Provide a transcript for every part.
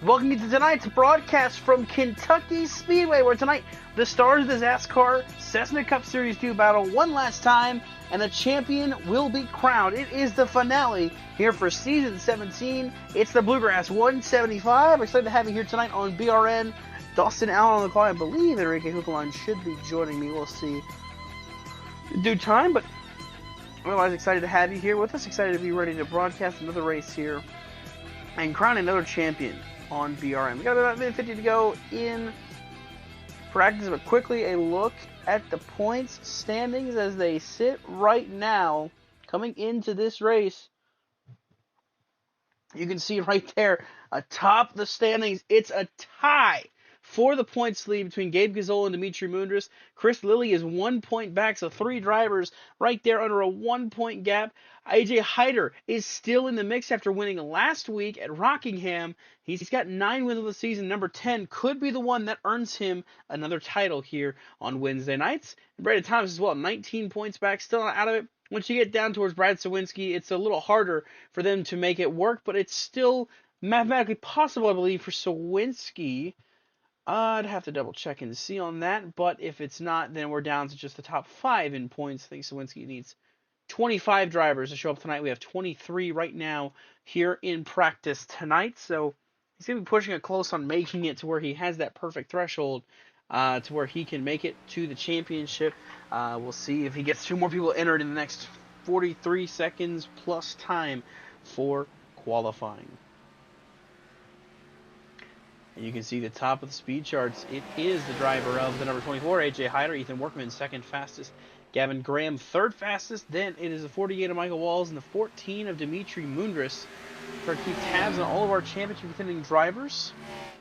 Welcome to tonight's broadcast from Kentucky Speedway, where tonight the stars of the XASCAR Cessna Cup Series do battle one last time, and the champion will be crowned. It is the finale here for Season 17. It's the Bluegrass 175. Excited to have you here tonight on BRN. Dawson Allen on the call. I believe Enrique Huckelon should be joining me. We'll see in due time, but otherwise excited to have you here with us. Excited to be ready to broadcast another race here and crown another champion on BRM. We got about a minute 50 to go in practice, but quickly a look at the points standings as they sit right now coming into this race. You can see right there atop the standings, it's a tie for the points lead between Gabe Gazzola and Dimitri Mundras. Chris Lilly is 1 point back, so three drivers right there under a 1 point gap. AJ Hyder is still in the mix after winning last week at Rockingham. He's got 9 wins of the season. Number 10 could be the one that earns him another title here on Wednesday nights. And Brandon Thomas as well, 19 points back, still not out of it. Once you get down towards Brad Sawinski, it's a little harder for them to make it work, but it's still mathematically possible, I believe, for Sawinski. I'd have to double check and see on that, but if it's not, then we're down to just the top 5 in points. I think Sawinski needs 25 drivers to show up tonight. We have 23 right now here in practice tonight, so he's going to be pushing it close on making it to where he has that perfect threshold to where he can make it to the championship. We'll see if he gets 2 more people entered in the next 43 seconds plus time for qualifying. And you can see the top of the speed charts. It is the driver of the number 24, AJ Hyder. Ethan Workman, second fastest. Gavin Graham, third fastest. Then it is the 48 of Michael Walls and the 14 of Dimitri Mundras. Try to keep tabs on all of our championship contending drivers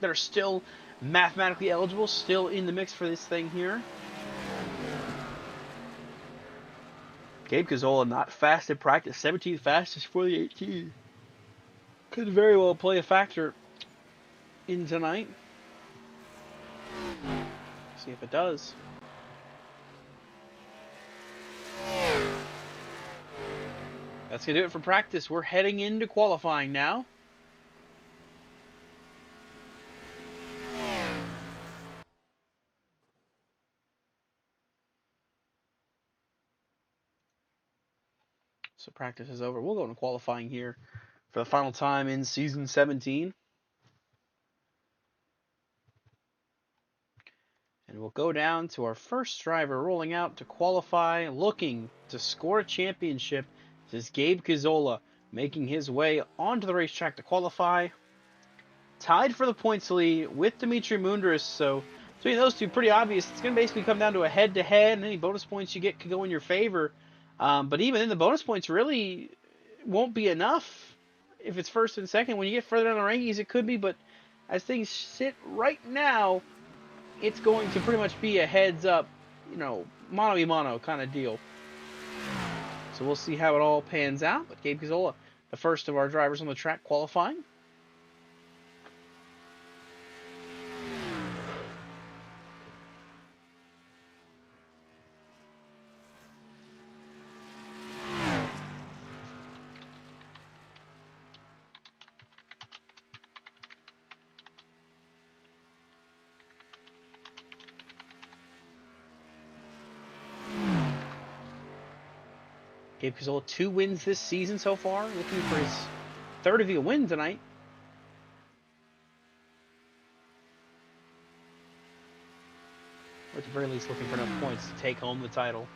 that are still mathematically eligible, still in the mix for this thing here. Gabe Gazzola not fast at practice, 17th fastest for the 18. Could very well play a factor in tonight. See if it does. That's going to do it for practice. We're heading into qualifying now. So practice is over. We'll go into qualifying here for the final time in Season 17. And we'll go down to our first driver rolling out to qualify, looking to score a championship. This is Gabe Gazzola making his way onto the racetrack to qualify. Tied for the points lead with Dimitri Mundras. So between those two, pretty obvious. It's going to basically come down to a head-to-head, and any bonus points you get could go in your favor. But even then, the bonus points really won't be enough if it's first and second. When you get further down the rankings, it could be. But as things sit right now, it's going to pretty much be a heads-up, mano-a-mano kind of deal. So we'll see how it all pans out. But Gabe Gazzola, the first of our drivers on the track qualifying. Gabe Gazzola, 2 wins this season so far, looking for his third of a win tonight. Or at the very least, looking for enough points to take home the title.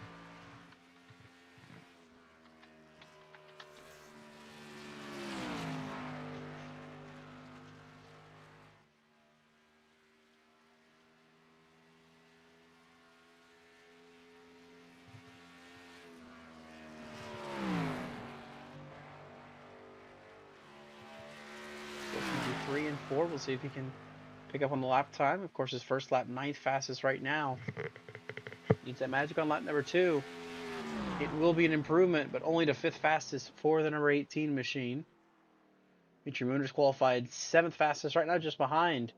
We'll see if he can pick up on the lap time. Of course, his first lap, 9th fastest right now. Needs that magic on lap number 2. It will be an improvement, but only to 5th fastest for the number 18 machine. Dimitri Mundras qualified 7th fastest right now, just behind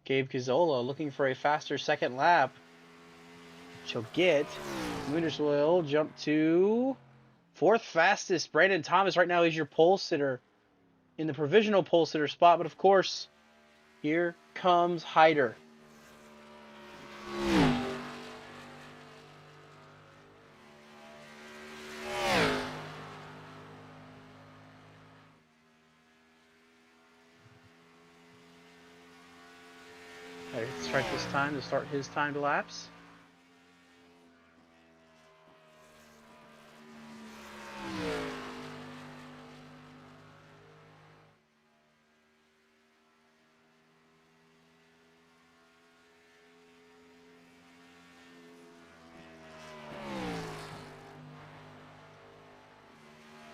Gabe Gazzola, looking for a faster second lap. She'll get. Mundras will jump to 4th fastest. Brandon Thomas right now is your pole sitter in the provisional pole sitter spot, but of course, Here comes Hyder. Hyder hits strike this time to start his timed lapse.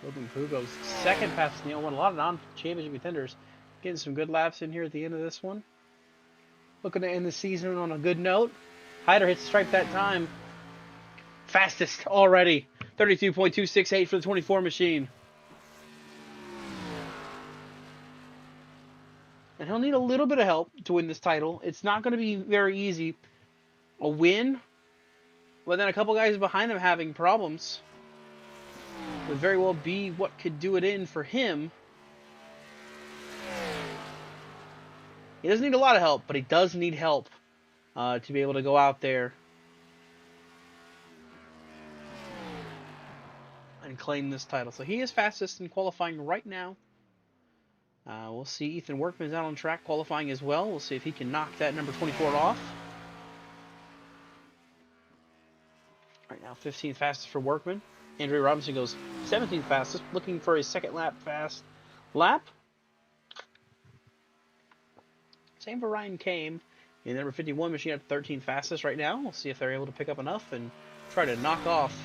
Logan Poo goes second past Neil. Won a lot of non-championship contenders. Getting some good laps in here at the end of this one. Looking to end the season on a good note. Hyder hits the stripe that time. Fastest already. 32.268 for the 24 machine. And he'll need a little bit of help to win this title. It's not going to be very easy. A win, but then a couple guys behind him having problems would very well be what could do it in for him. He doesn't need a lot of help, but he does need help to be able to go out there and claim this title. So he is fastest in qualifying right now. We'll see Ethan Workman's out on track qualifying as well. We'll see if he can knock that number 24 off. Right now, 15th fastest for Workman. Andrea Robinson goes 17th fastest, looking for a second lap fast lap. Same for Ryan Kame in the number 51 machine at 13th fastest right now. We'll see if they're able to pick up enough and try to knock off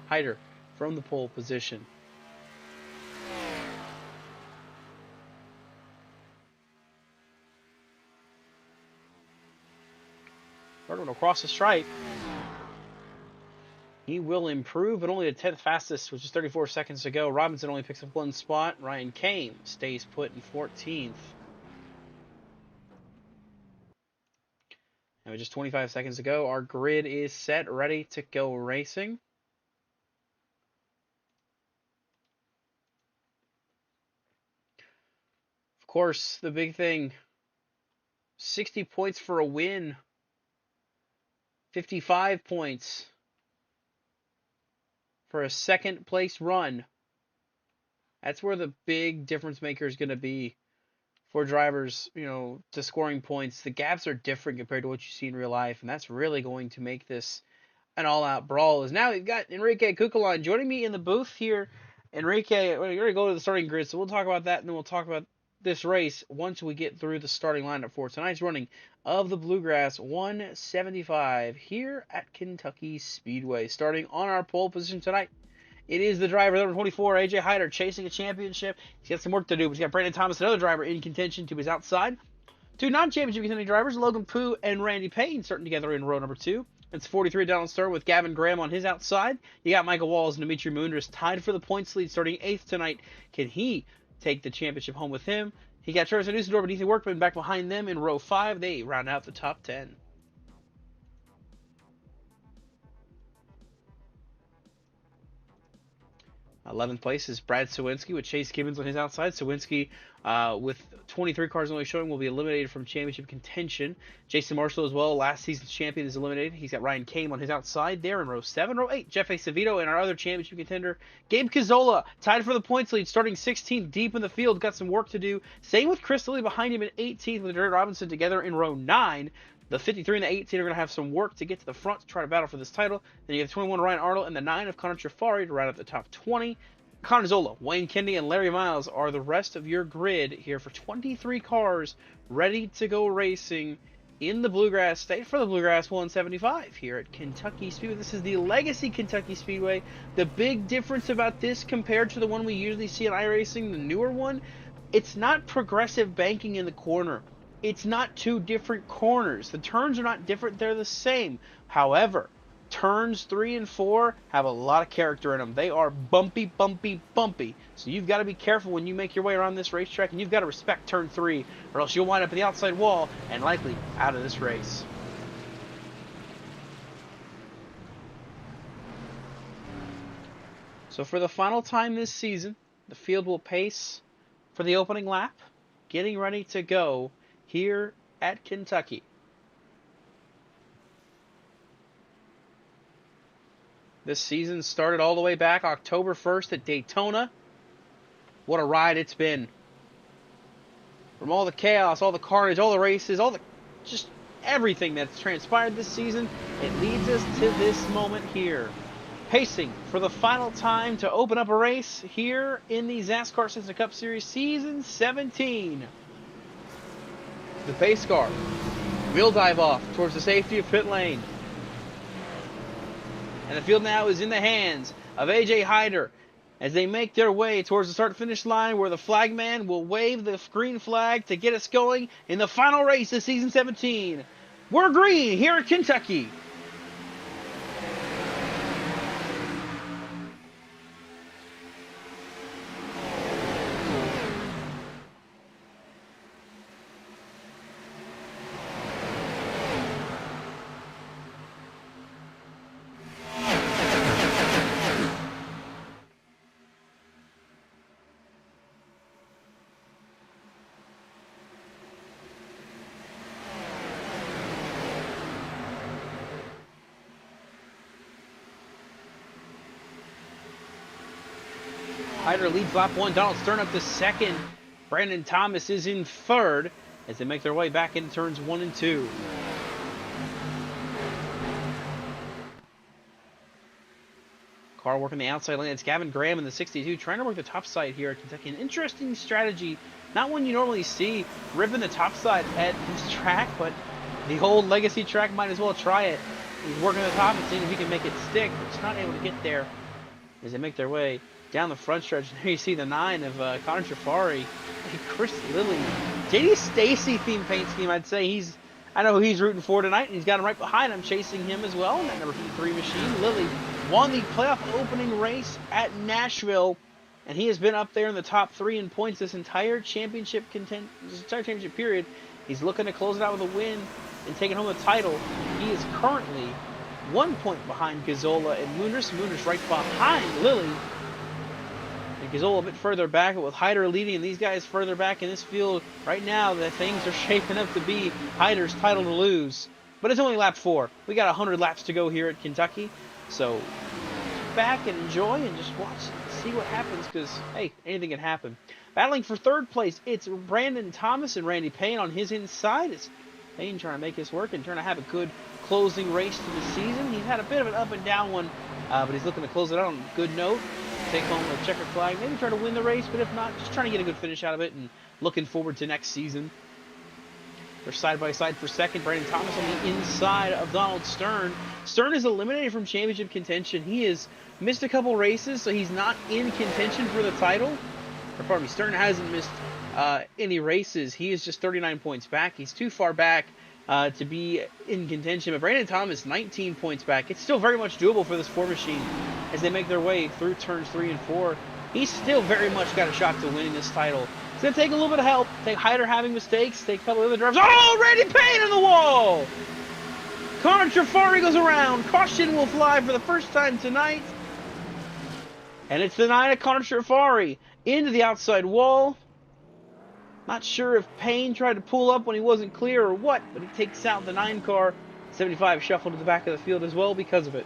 Hyder from the pole position. Workman will cross the stripe. He will improve, but only the 10th fastest, which is 34 seconds to go. Robinson only picks up one spot. Ryan Kame stays put in 14th. And with just 25 seconds to go, our grid is set, ready to go racing. Of course, the big thing, 60 points for a win. 55 points for a second place run. That's where the big difference maker is going to be for drivers, to scoring points. The gaps are different compared to what you see in real life, and that's really going to make this an all-out brawl. Is now we've got Enrique Cucalan joining me in the booth here. Enrique, we're going to go to the starting grid, so we'll talk about that, and then we'll talk about this race once we get through the starting lineup for tonight's running of the Bluegrass 175 here at Kentucky Speedway. Starting on our pole position tonight, it is the driver, number 24, AJ Hyder, chasing a championship. He's got some work to do, but he's got Brandon Thomas, another driver, in contention to his outside. Two non-championship contending drivers, Logan Poo and Randy Payne, starting together in row number 2. It's 43 Donald Stern with Gavin Graham on his outside. You got Michael Walls and Dimitri Mundras tied for the points lead, starting 8th tonight. Can he take the championship home with him? He got Travis Dusseldorf and Ethan Workman back behind them in row 5. They round out the top 10. 11th place is Brad Sawinski with Chase Gibbons on his outside. Sawinski, with 23 cars only showing, will be eliminated from championship contention. Jason Marshall as well, last season's champion, is eliminated. He's got Ryan Kame on his outside there in row 7. Row 8, Jeff Acevedo and our other championship contender, Gabe Cazzola, tied for the points lead, starting 16th deep in the field. Got some work to do. Same with Chris Lilly behind him in 18th with Jerry Robinson together in row 9. The 53 and the 18 are going to have some work to get to the front to try to battle for this title. Then you have 21 Ryan Arnold and the 9 of Connor Trifari to round out the top 20. Connor Zola, Wayne Kennedy, and Larry Miles are the rest of your grid here for 23 cars ready to go racing in the Bluegrass State for the Bluegrass 175 here at Kentucky Speedway. This is the Legacy Kentucky Speedway. The big difference about this compared to the one we usually see in iRacing, the newer one, it's not progressive banking in the corner. It's not two different corners. The turns are not different. They're the same. However, turns 3 and 4 have a lot of character in them. They are bumpy, bumpy, bumpy. So you've got to be careful when you make your way around this racetrack, and you've got to respect turn 3, or else you'll wind up at the outside wall and likely out of this race. So for the final time this season, the field will pace for the opening lap, getting ready to go here at Kentucky. This season started all the way back October 1st at Daytona. What a ride it's been. From all the chaos, all the carnage, all the races, just everything that's transpired this season, it leads us to this moment here. Pacing for the final time to open up a race here in the XASCAR Cessna Cup Series Season 17. The pace car will dive off towards the safety of pit lane. And the field now is in the hands of A.J. Hyder as they make their way towards the start-finish line where the flagman will wave the green flag to get us going in the final race of Season 17. We're green here at Kentucky. Hyder leads lap 1. Donald Stern up to second. Brandon Thomas is in third as they make their way back into turns 1 and 2. Car working the outside lane. It's Gavin Graham in the 62 trying to work the top side here at Kentucky. An interesting strategy. Not one you normally see ripping the top side at this track, but the old legacy track might as well try it. He's working the top and seeing if he can make it stick, but he's not able to get there as they make their way down the front stretch. There you see the 9 of Connor Trafari, Chris Lilly, J.D. Stacy theme paint scheme. I'd say I know who he's rooting for tonight, and he's got him right behind him, chasing him as well. And that number 53 machine, Lilly, won the playoff opening race at Nashville, and he has been up there in the top 3 in points this entire championship period. He's looking to close it out with a win and taking home the title. He is currently 1 point behind Gazzola and Mooners. Mooners right behind Lilly. And Gazzola a bit further back, but with Hyder leading and these guys further back in this field right now, the things are shaping up to be Hyder's title to lose. But it's only lap 4. We got 100 laps to go here at Kentucky. So sit back and enjoy and just watch, see what happens, because, hey, anything can happen. Battling for third place, it's Brandon Thomas and Randy Payne on his inside. It's Payne trying to make this work and trying to have a good closing race to the season. He's had a bit of an up and down one, but he's looking to close it out on a good note. Take home a checker flag, maybe try to win the race, but if not, just trying to get a good finish out of it and looking forward to next season. They're side by side for second. Brandon Thomas on the inside of Donald Stern. Stern is eliminated from championship contention. He has missed a couple races, so he's not in contention for the title. Or pardon me, Stern hasn't missed any races. He is just 39 points back. He's too far back to be in contention. But Brandon Thomas, 19 points back. It's still very much doable for this Ford machine as they make their way through turns 3 and 4. He's still very much got a shot to winning this title. It's going to take a little bit of help. Take Hyder having mistakes. Take a couple of other drivers. Oh, Randy Payne in the wall! Connor Trafari goes around. Caution will fly for the first time tonight. And it's the 9 of Connor Trafari into the outside wall. Not sure if Payne tried to pull up when he wasn't clear or what, but he takes out the 9 car. 75 shuffled to the back of the field as well because of it.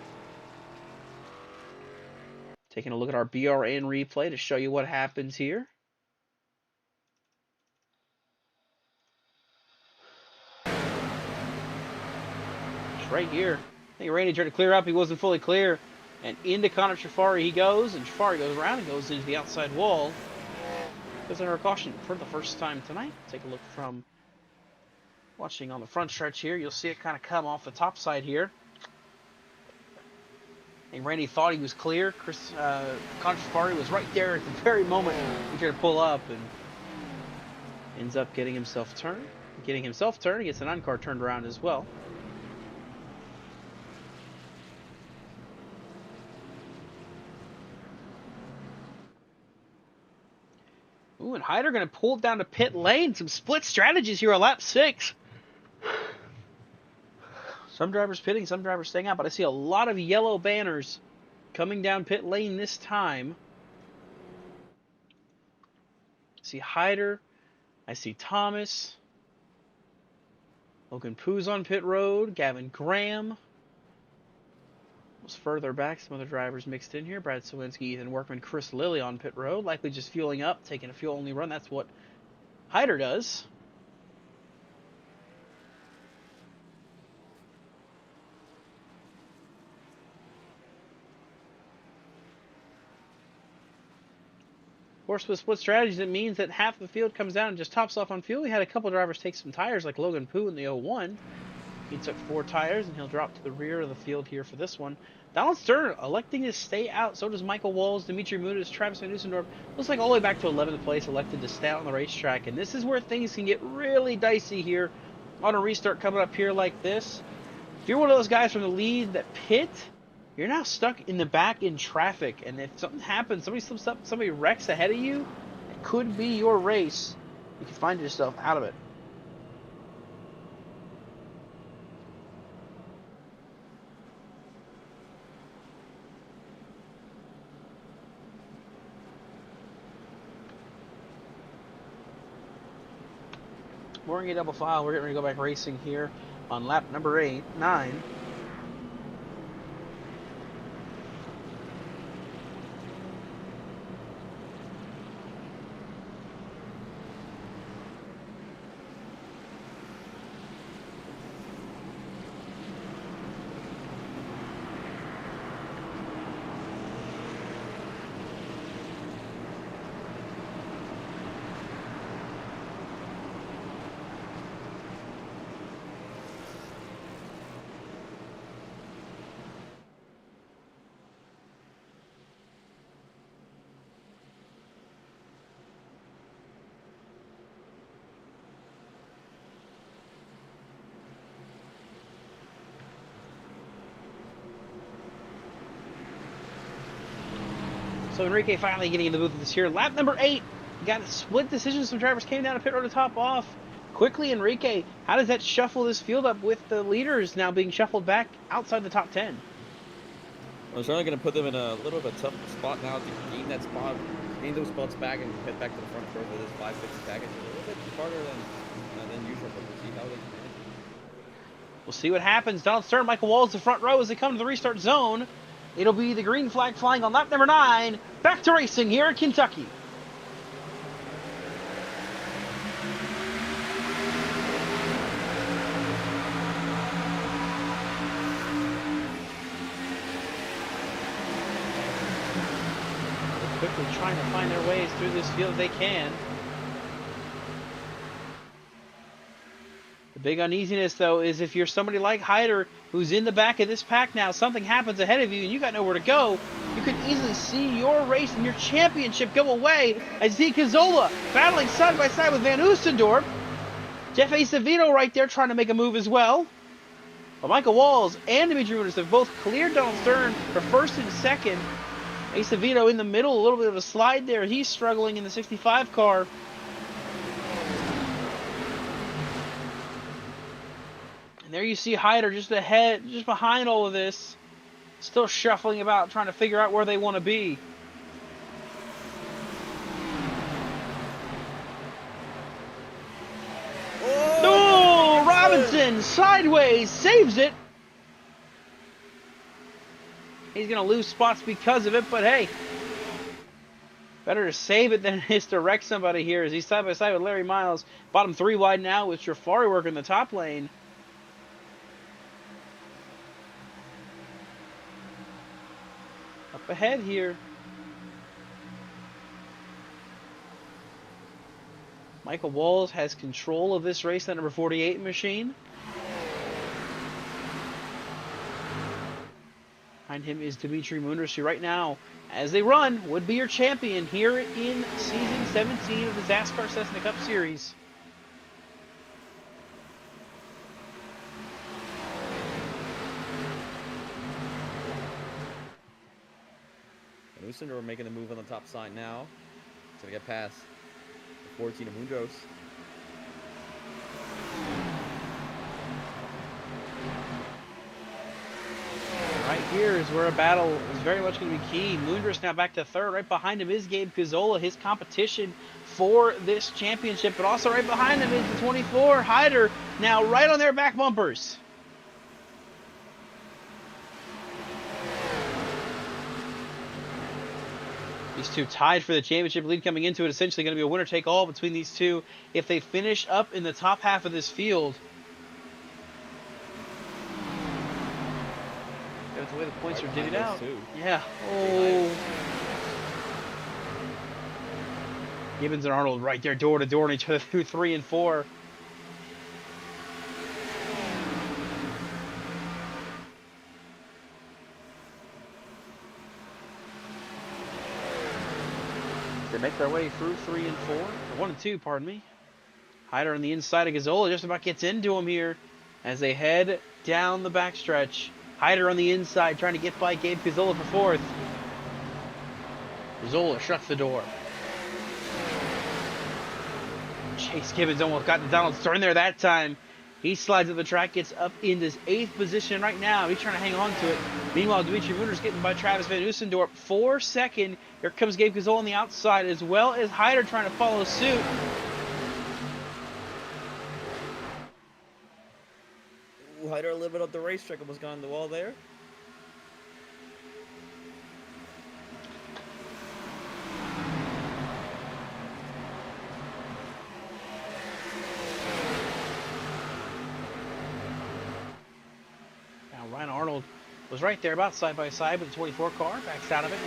Taking a look at our BRN replay to show you what happens here. It's right here. I think Randy tried to clear up. He wasn't fully clear. And into Connor Trafari he goes, and Trafari goes around and goes into the outside wall. Goes under a caution for the first time tonight. Take a look from watching on the front stretch here. You'll see it kind of come off the top side here. And Randy thought he was clear. Connor Trafari was right there at the very moment he tried to pull up and ends up getting himself turned. He gets the 9 car turned around as well. Ooh, and Hyder going to pull it down to pit lane. Some split strategies here on lap 6. Some drivers pitting, some drivers staying out, but I see a lot of yellow banners coming down pit lane this time. I see Hyder. I see Thomas. Logan Poo's on pit road. Gavin Graham was further back. Some other drivers mixed in here. Brad Sawinski, Ethan Workman, Chris Lilly on pit road. Likely just fueling up, taking a fuel-only run. That's what Hyder does. Of course, with split strategies, it means that half the field comes down and just tops off on fuel. We had a couple drivers take some tires, like Logan Poo in the 01. He took 4 tires, and he'll drop to the rear of the field here for this one. Donald Stern electing to stay out. So does Michael Walls, Dimitri Muniz, Travis Van Dusendorp. Looks like all the way back to 11th place, elected to stay out on the racetrack. And this is where things can get really dicey here on a restart coming up here like this. If you're one of those guys from the lead that pit, you're now stuck in the back in traffic. And if something happens, somebody slips up, somebody wrecks ahead of you, it could be your race. You can find yourself out of it. Mooring a double file, we're getting ready to go back racing here on lap number 9. So Enrique finally getting in the booth with this here. Lap number 8. Got a split decision. Some drivers came down to pit road to top off. Quickly, Enrique, how does that shuffle this field up with the leaders now being shuffled back outside the top 10? Well, it's certainly going to put them in a little bit of a tough spot now to gain that spot, gain those spots back and head back to the front row with this 5-6 package. A little bit harder than usual, but we'll see how they manage. We'll see what happens. Donald Stern, Michael Walls, the front row as they come to the restart zone. It'll be the green flag flying on lap number 9. Back to racing here in Kentucky. They're quickly trying to find their ways through this field if they can. The big uneasiness, though, is if you're somebody like Hyder who's in the back of this pack now, something happens ahead of you and you got nowhere to go, you could easily see your race and your championship go away as Zeke Cazzola battling side by side with Van Oostendorp. Jeff Acevedo right there trying to make a move as well. But Michael Walls and Dimitri Muniz have both cleared Donald Stern for first and second. Acevedo in the middle, a little bit of a slide there. He's struggling in the 65 car. And there you see Hyder just ahead, just behind all of this, still shuffling about, trying to figure out where they want to be. Oh, Robinson sideways saves it. He's going to lose spots because of it, but hey, better to save it than it is to wreck somebody here as he's side by side with Larry Miles. Bottom 3 wide now with Trafari working the top lane. Up ahead here. Michael Walls has control of this race, that number 48 machine. Behind him is Dimitri Muniz, who right now, as they run, would be your champion here in Season 17 of the XASCAR Cessna Cup Series. Oostendorp making the move on the top side now. It's going to get past the 14 of Munoz. Right here is where a battle is very much going to be key. Moondress now back to third. Right behind him is Gabe Gazzola, his competition for this championship. But also right behind him is the 24, Hyder, now right on their back bumpers. These two tied for the championship lead coming into it. Essentially going to be a winner-take-all between these two if they finish up in the top half of this field. That's the way the points are divvied out. Yeah. Oh. Gibbons and Arnold right there door to door on each other through 3 and 4. They make their way through 3 and 4. Or 1 and 2, pardon me. Hyder on the inside of Gazzola just about gets into him here as they head down the backstretch. Hyder on the inside trying to get by Gabe Gazzola for 4th. Gazzola shuts the door. Chase Gibbons almost got the Donald Stern there that time. He slides up the track, gets up in this 8th position right now. He's trying to hang on to it. Meanwhile, Dimitri Moonders getting by Travis Van Oostendorp for 2nd. Here comes Gabe Gazzola on the outside, as well as Hyder trying to follow suit. Ooh, Hyder a little bit up the racetrack, almost gone the wall there. Ryan Arnold was right there about side by side with the 24 car. Backs out of it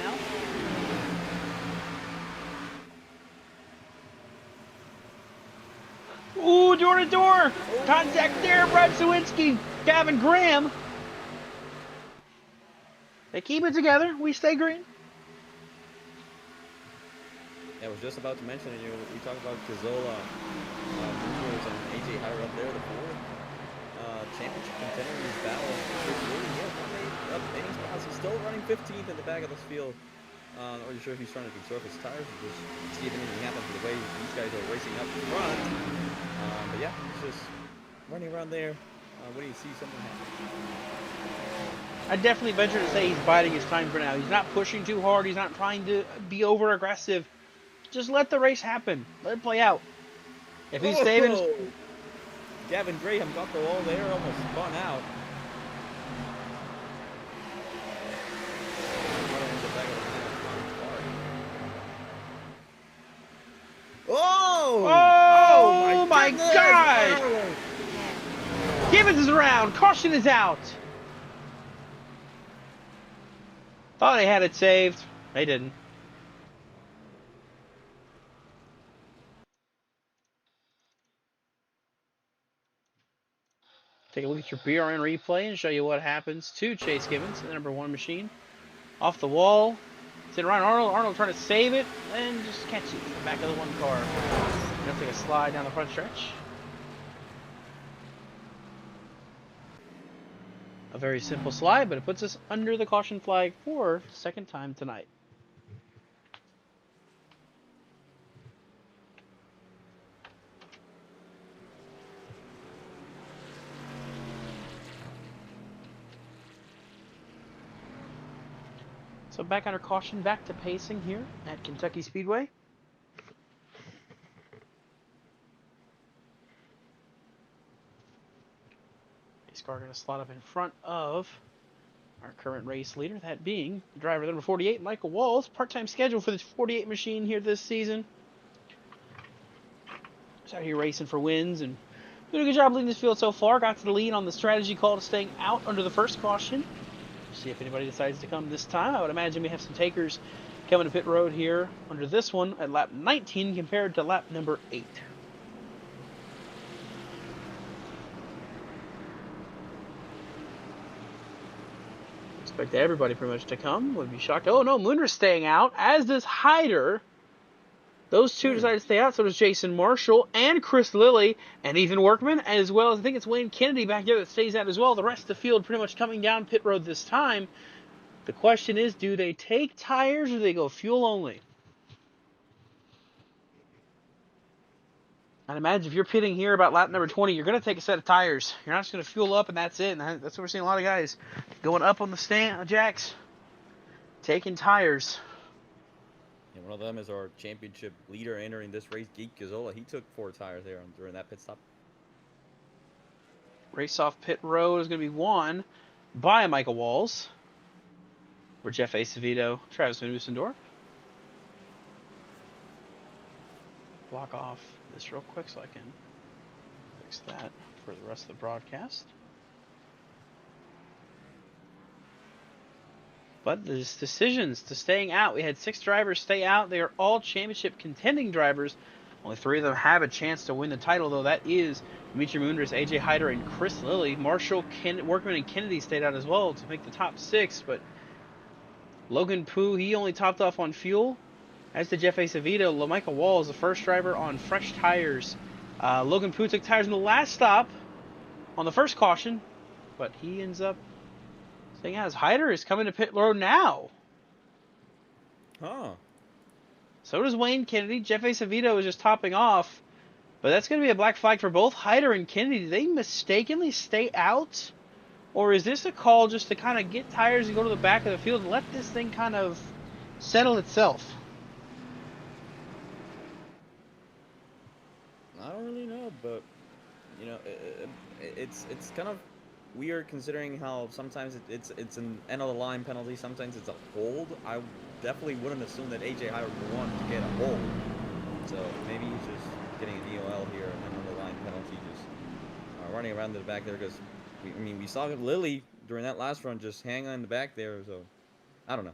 now. Ooh, door to door. Contact there. Brad Sawinski, Gavin Graham. They keep it together. We stay green. Yeah, I was just about to mention it. We talked about Gazzola, Moonders, and AJ Hyder up there, the 4th. Championship contender in this battle. Up any spots. He's still running 15th in the back of this field. Not really sure if he's trying to conserve his tires or just see if anything happens to the way these guys are racing up front. But yeah, he's just running around there. When do you see something happen? I definitely venture to say he's biding his time for now. He's not pushing too hard. He's not trying to be over aggressive. Just let the race happen. Let it play out. If he's saving his... Gavin Graham got the wall there, almost spun out. Oh my gosh! Gibbons is around. Caution is out. Thought they had it saved. They didn't. Take a look at your BRN replay and show you what happens to Chase Gibbons, the number 1 machine. Off the wall. It's in Ryan Arnold. Arnold trying to save it and just catch it in the back of the 1 car. Gonna take a slide down the front stretch. A very simple slide, but it puts us under the caution flag for the 2nd time tonight. So back under caution, back to pacing here at Kentucky Speedway. XASCAR going to slot up in front of our current race leader, that being driver number 48, Michael Walls. Part-time schedule for the 48 machine here this season. He's out here racing for wins and doing a good job leading this field so far. Got to the lead on the strategy call to staying out under the first caution. See if anybody decides to come this time. I would imagine we have some takers coming to pit road here under this one at lap 19 compared to lap number 8. Expect everybody pretty much to come. Would be shocked. Oh no, Moonder's staying out, as does Hyder. Those two decided to stay out, so does Jason Marshall and Chris Lilly and Ethan Workman, as well as I think it's Wayne Kennedy back there that stays out as well. The rest of the field pretty much coming down pit road this time. The question is, do they take tires or do they go fuel only? I'd imagine if you're pitting here about lap number 20, you're going to take a set of tires. You're not just going to fuel up and that's it. And that's what we're seeing a lot of guys going up on the stand, jacks, taking tires. And one of them is our championship leader entering this race, Geek Gazzola. He took 4 tires there during that pit stop. Race off pit road is going to be won by Michael Walls. For Jeff Acevedo, Travis Van Oostendorp. Block off this real quick so I can fix that for the rest of the broadcast. But the decisions to staying out, we had 6 drivers stay out. They are all championship contending drivers. Only 3 of them have a chance to win the title, though. That is Dimitri Mundris, AJ Hyder, and Chris Lilly. Marshall, Workman, and Kennedy stayed out as well to make the top 6, but Logan Poo, he only topped off on fuel. As did Jeff Acevedo, LaMichael Wall is the first driver on fresh tires. Logan Poo took tires in the last stop on the first caution, but he ends up staying out. Hyder is coming to pit road now. Huh. So does Wayne Kennedy. Jeff Acevedo is just topping off. But that's going to be a black flag for both Hyder and Kennedy. Did they mistakenly stay out? Or is this a call just to kind of get tires and go to the back of the field and let this thing kind of settle itself? I don't really know, but you know, it's kind of weird considering how sometimes it's an end of the line penalty, sometimes it's a hold. I definitely wouldn't assume that AJ Hyder would want to get a hold. So maybe he's just getting an EOL here, and end of the line penalty, just running around to the back there because we saw Lilly during that last run just hang on the back there. So I don't know.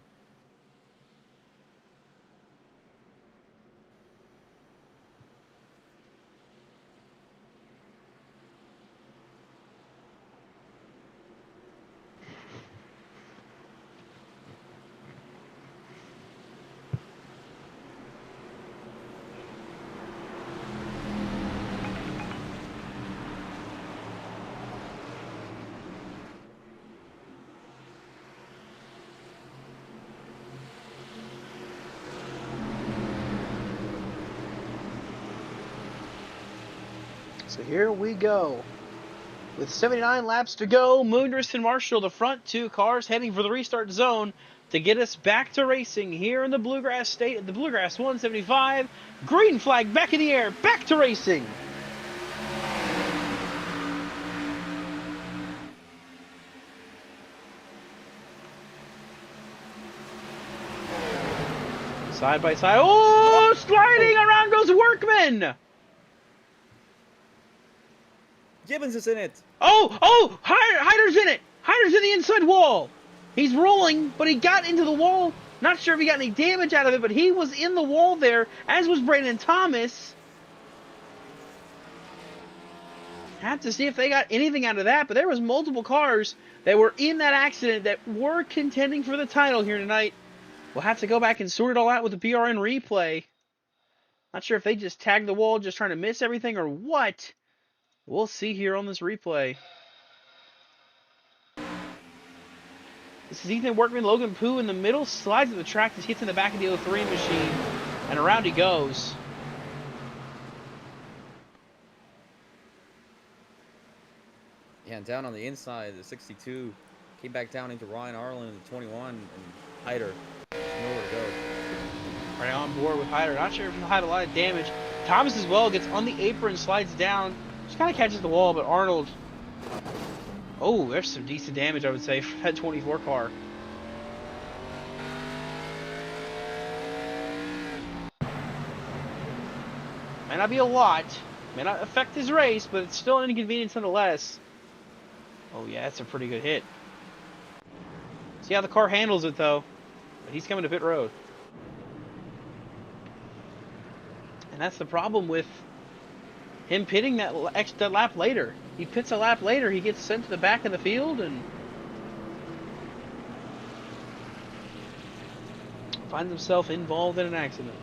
So here we go. With 79 laps to go, Moondress and Marshall, the front 2 cars, heading for the restart zone to get us back to racing here in the Bluegrass State at the Bluegrass 175. Green flag back in the air, back to racing. Side by side. Oh, sliding around goes Workman. Gibbons is in it. Oh, Hyder's in it. Hyder's in the inside wall. He's rolling, but he got into the wall. Not sure if he got any damage out of it, but he was in the wall there, as was Brandon Thomas. Have to see if they got anything out of that, but there was multiple cars that were in that accident that were contending for the title here tonight. We'll have to go back and sort it all out with the BRN replay. Not sure if they just tagged the wall just trying to miss everything or what. We'll see here on this replay. This is Ethan Workman, Logan Poo in the middle, slides to the track, just hits in the back of the 03 machine, and around he goes. Yeah, and down on the inside, the 62 came back down into Ryan Arlen in the 21, and Hyder, nowhere to go. Right on board with Hyder. Not sure if he'll have a lot of damage. Thomas as well gets on the apron, slides down. Just kind of catches the wall, but Arnold... Oh, there's some decent damage, I would say, for that 24 car. May not be a lot. May not affect his race, but it's still an inconvenience nonetheless. Oh, yeah, that's a pretty good hit. See how the car handles it, though. But he's coming to pit road. And that's the problem with him pitting that lap later. He pits a lap later, he gets sent to the back of the field and finds himself involved in an accident.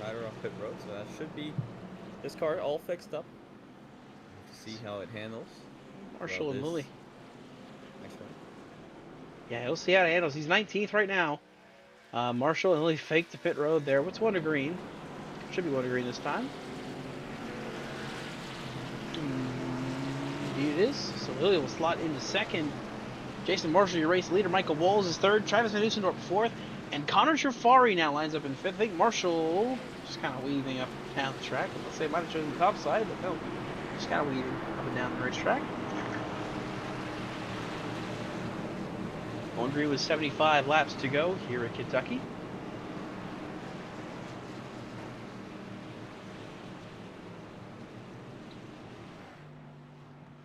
rider off pit road, so that should be this car all fixed up. We'll have to see how it handles Marshall and Lilly. next one. Yeah, he'll see how it handles. He's 19th right now. Marshall and Lilly faked the pit road there. What's 1 to green? Should be 1 to green this time. Indeed it is. So Lilly will slot into 2nd. Jason Marshall, your race leader. Michael Walls is 3rd. Travis Van Usendorp 4th. And Connor Trafari now lines up in 5th. I think Marshall just kind of weaving up and down the track. Let's say might have chosen the top side, but no. Just kind of weaving up and down the racetrack. Bowling Green with 75 laps to go here at Kentucky.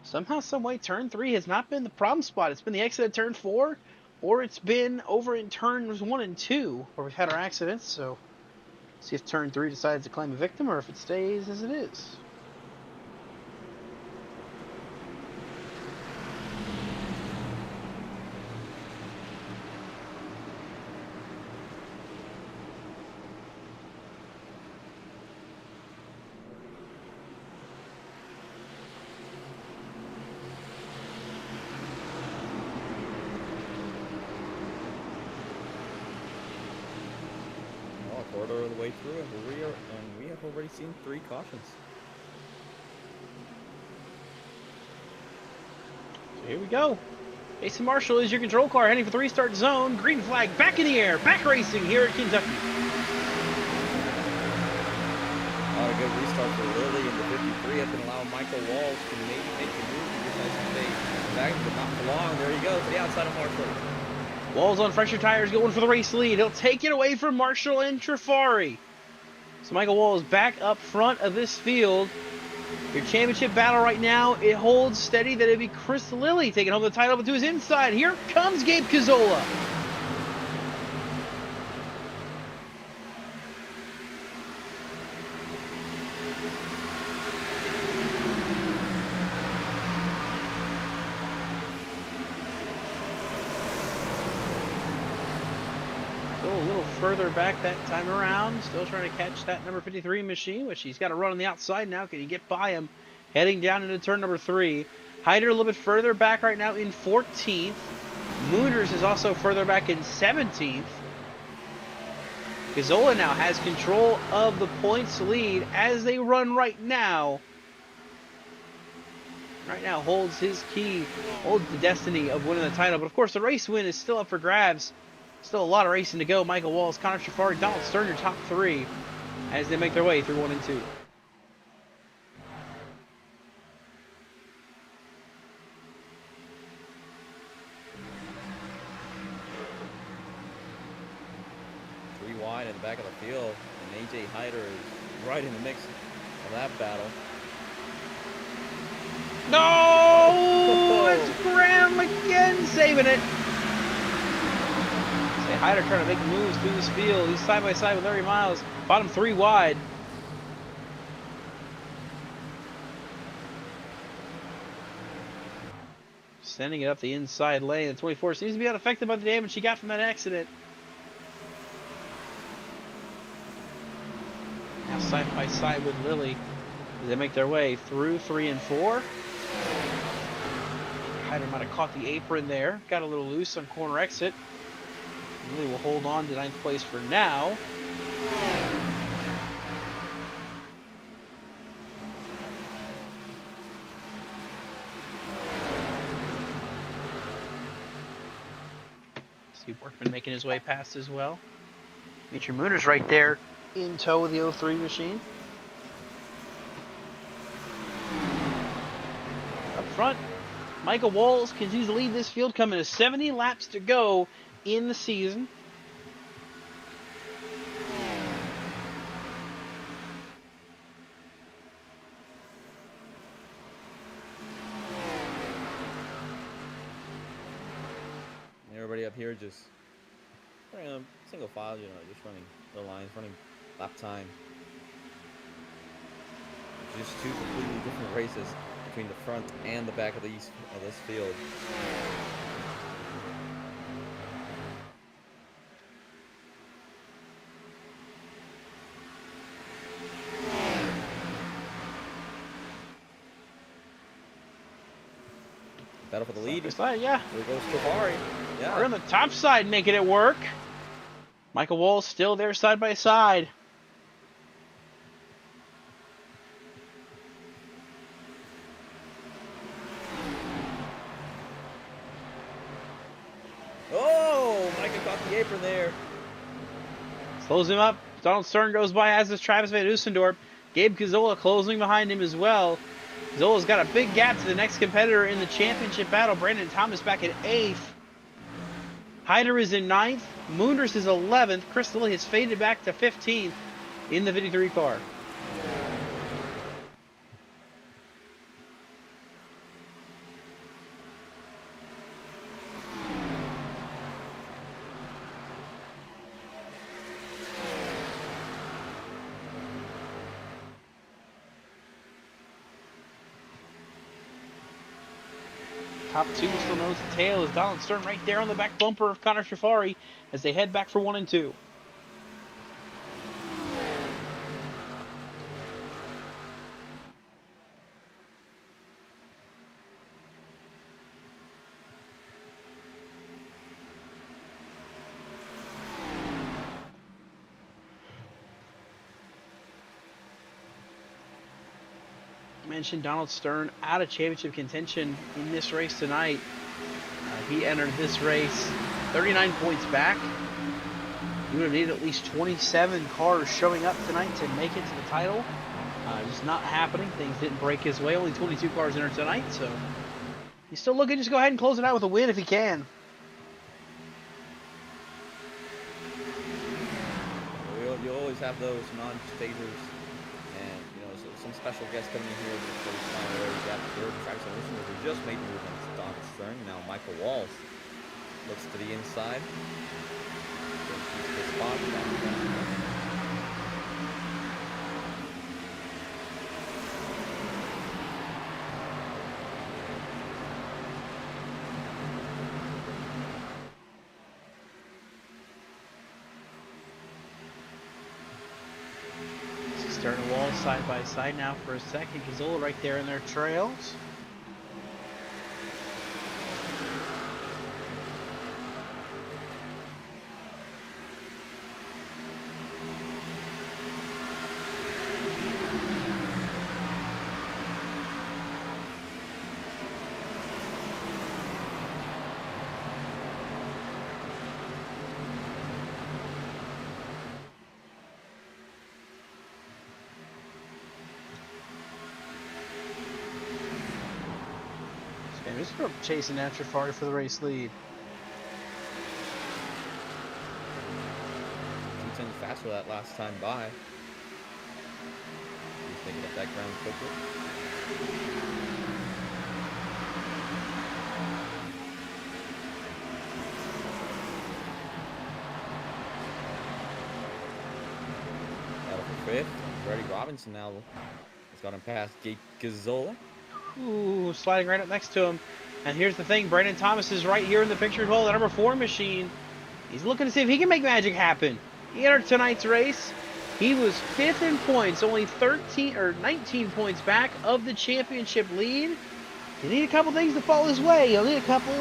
Somehow, someway, turn 3 has not been the problem spot. It's been the exit at turn 4, or it's been over in turns 1 and 2 where we've had our accidents. So, see if turn 3 decides to claim a victim or if it stays as it is. Quarter of the way through, and we have already seen 3 cautions. So here we go. Jason Marshall is your control car heading for the restart zone. Green flag back in the air. Back racing here at Kentucky. A lot of good restart for Lilly in the 53. That's going to allow Michael Walls to maybe make the move. He decides to stay back, but not for long. There he goes to the outside of Marshall. Walls on fresher tires going for the race lead. He'll take it away from Marshall and Trafari. So Michael Walls back up front of this field. Your championship battle right now, it holds steady that it'd be Chris Lilly taking home the title, but to his inside, here comes Gabe Cazzola. A little further back that time around. Still trying to catch that number 53 machine, which he's got to run on the outside now. Can he get by him? Heading down into turn number 3. Hyder a little bit further back right now in 14th. Mooners is also further back in 17th. Gazzola now has control of the points lead as they run right now. Right now holds his key, holds the destiny of winning the title. But of course the race win is still up for grabs. Still a lot of racing to go. Michael Walls, Connor Trafari, Donald Stern, your top 3 as they make their way through 1 and 2. Three wide in the back of the field, and AJ Hyder is right in the mix of that battle. No! It's Graham again saving it. Hyder trying to make moves through this field. He's side by side with Larry Miles. Bottom 3 wide. Sending it up the inside lane. The 24 seems to be unaffected by the damage he got from that accident. Now side by side with Lilly as they make their way through 3 and 4. Hyder might have caught the apron there. Got a little loose on corner exit. Lilly will hold on to 9th place for now. See Workman making his way past as well. Mitchell Mooner's right there in tow of the 03 machine. Up front, Michael Walls continues to lead this field, coming to 70 laps to go in the season. Everybody up here just running a single file, you know, just running the lines, running lap time. Just 2 completely different races between the front and the back of this field. Battle for the lead. Side, yeah. There goes Kavari. Yeah. We're on the top side making it work. Michael Wall's still there side by side. Oh, Micah caught the apron there. Slows him up. Donald Stern goes by, as does Travis Van Oostendorp. Gabe Gazzola closing behind him as well. Gazola's got a big gap to the next competitor in the championship battle. Brandon Thomas back in 8th. Hyder is in 9th. Moonders is 11th. Chris Lilly has faded back to 15th in the 53 car. Top 2 still knows the tail is Donald Stern right there on the back bumper of Connor Shafari as they head back for 1 and 2. Mentioned Donald Stern out of championship contention in this race tonight. He entered this race 39 points back. He would have needed at least 27 cars showing up tonight to make it to the title. Just not happening. Things didn't break his way. Only 22 cars entered tonight, so he's still looking to just go ahead and close it out with a win if he can. You always have those non-staters. Some special guests coming in here for the final where we got Travis Van Oostendorp who just made the move on Donald Stern. Now Michael Walls looks to the inside. The spot. Stern and Wall side by side now for a second. Gazzola right there in their trails. Mr. chasing after Shafari for the race lead. He's in faster that last time by. He's picking up that ground quickly. Battle for 5th. Brady Robinson now has got him past Gabe Gazzola. Ooh, sliding right up next to him. And here's the thing, Brandon Thomas is right here in the picture as well, the number 4 machine. He's looking to see if he can make magic happen. He entered tonight's race. He was 5th in points, only 19 points back of the championship lead. You need a couple things to fall his way. You'll need a couple,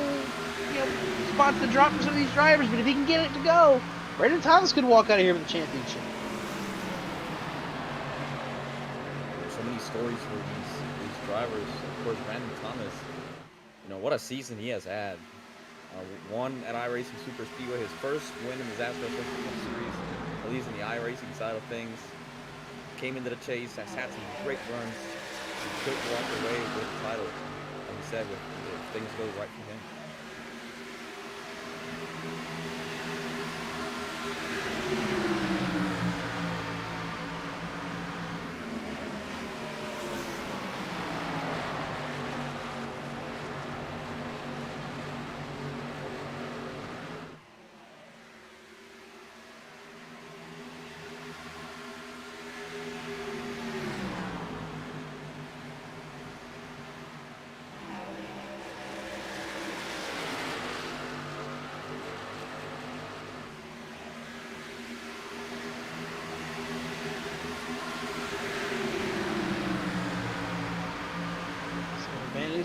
spots to drop for some of these drivers, but if he can get it to go, Brandon Thomas could walk out of here with the championship. So many stories for these drivers. Of course, Brandon Thomas, what a season he has had. Won at iRacing Super Speedway, his first win in the XASCAR Series, at least in the iRacing side of things. Came into the chase, has had some great runs. He could walk away with the title, like he said, if things go right for him.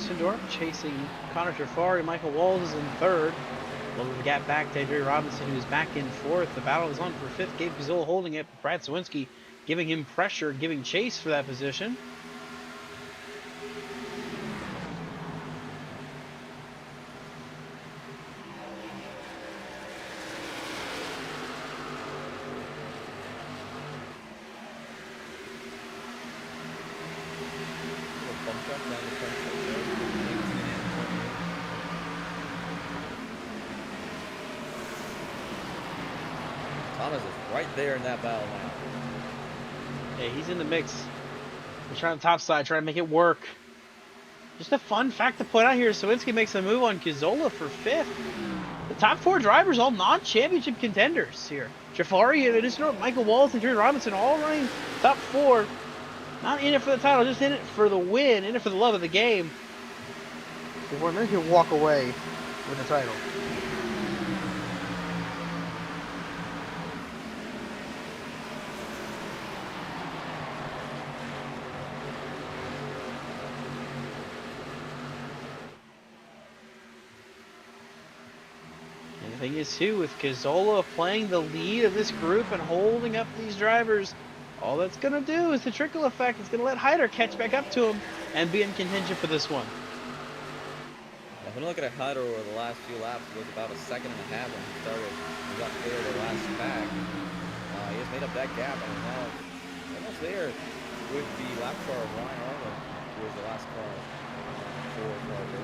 Dusendorf chasing Connor Trafari. Michael Walls is in third. A little bit of the gap back to Jerry Robinson, who's back in fourth. The battle is on for fifth. Gabe Gazzola holding it. Brad Sawinski giving him pressure, giving chase for that position. Thomas is right there in that battle now. Yeah, he's in the mix. He's trying the top side, trying to make it work. Just a fun fact to point out here, Sawinski makes a move on Gazzola for fifth. The top four drivers, all non-championship contenders here. Jafari, Dusendorf, Michael Walls, and Jerry Robinson all running top four. Not in it for the title, just in it for the win, in it for the love of the game. Before they can walk away with the title. And the thing is, too, with Gazzola playing the lead of this group and holding up these drivers, all that's going to do is the trickle effect. It's going to let Hyder catch back up to him and be in contention for this one. If you look at Hyder over the last few laps, it was about a second and a half when he started. He got clear of the last pack. He has made up that gap and is now almost there with the lap car of Ryan Arnold, who was the last car for Tokyo.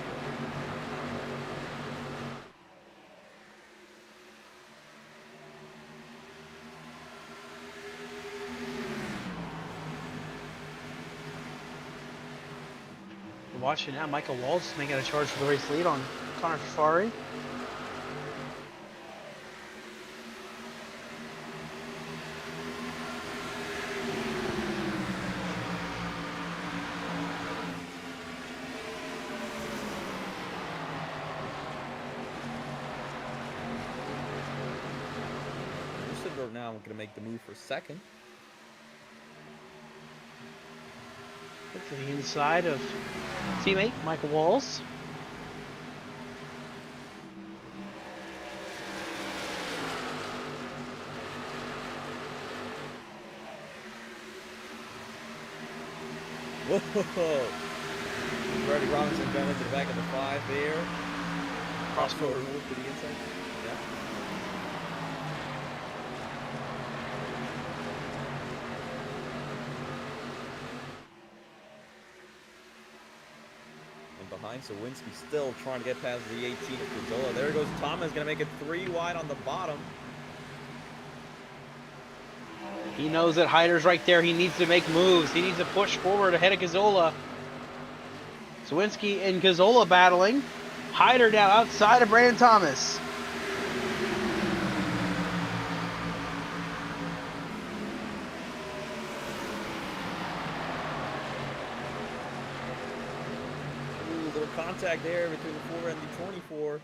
Watching now, Michael Walsh making a charge for the race lead on Connor Trafari. Now I'm going to make the move for second. To the inside of teammate Michael Walls. Whoa! Brady Robinson going into the back of the 5 there. Crossover move to the inside. Yeah. Behind Sawinski still trying to get past the 18 of Gazzola. There goes Thomas, going to make it 3 wide on the bottom. He knows that Hyder's right there. He needs to make moves. He needs to push forward ahead of Gazzola. Sawinski and Gazzola battling. Hyder now outside of Brandon Thomas. Contact there between the 4 and the 24.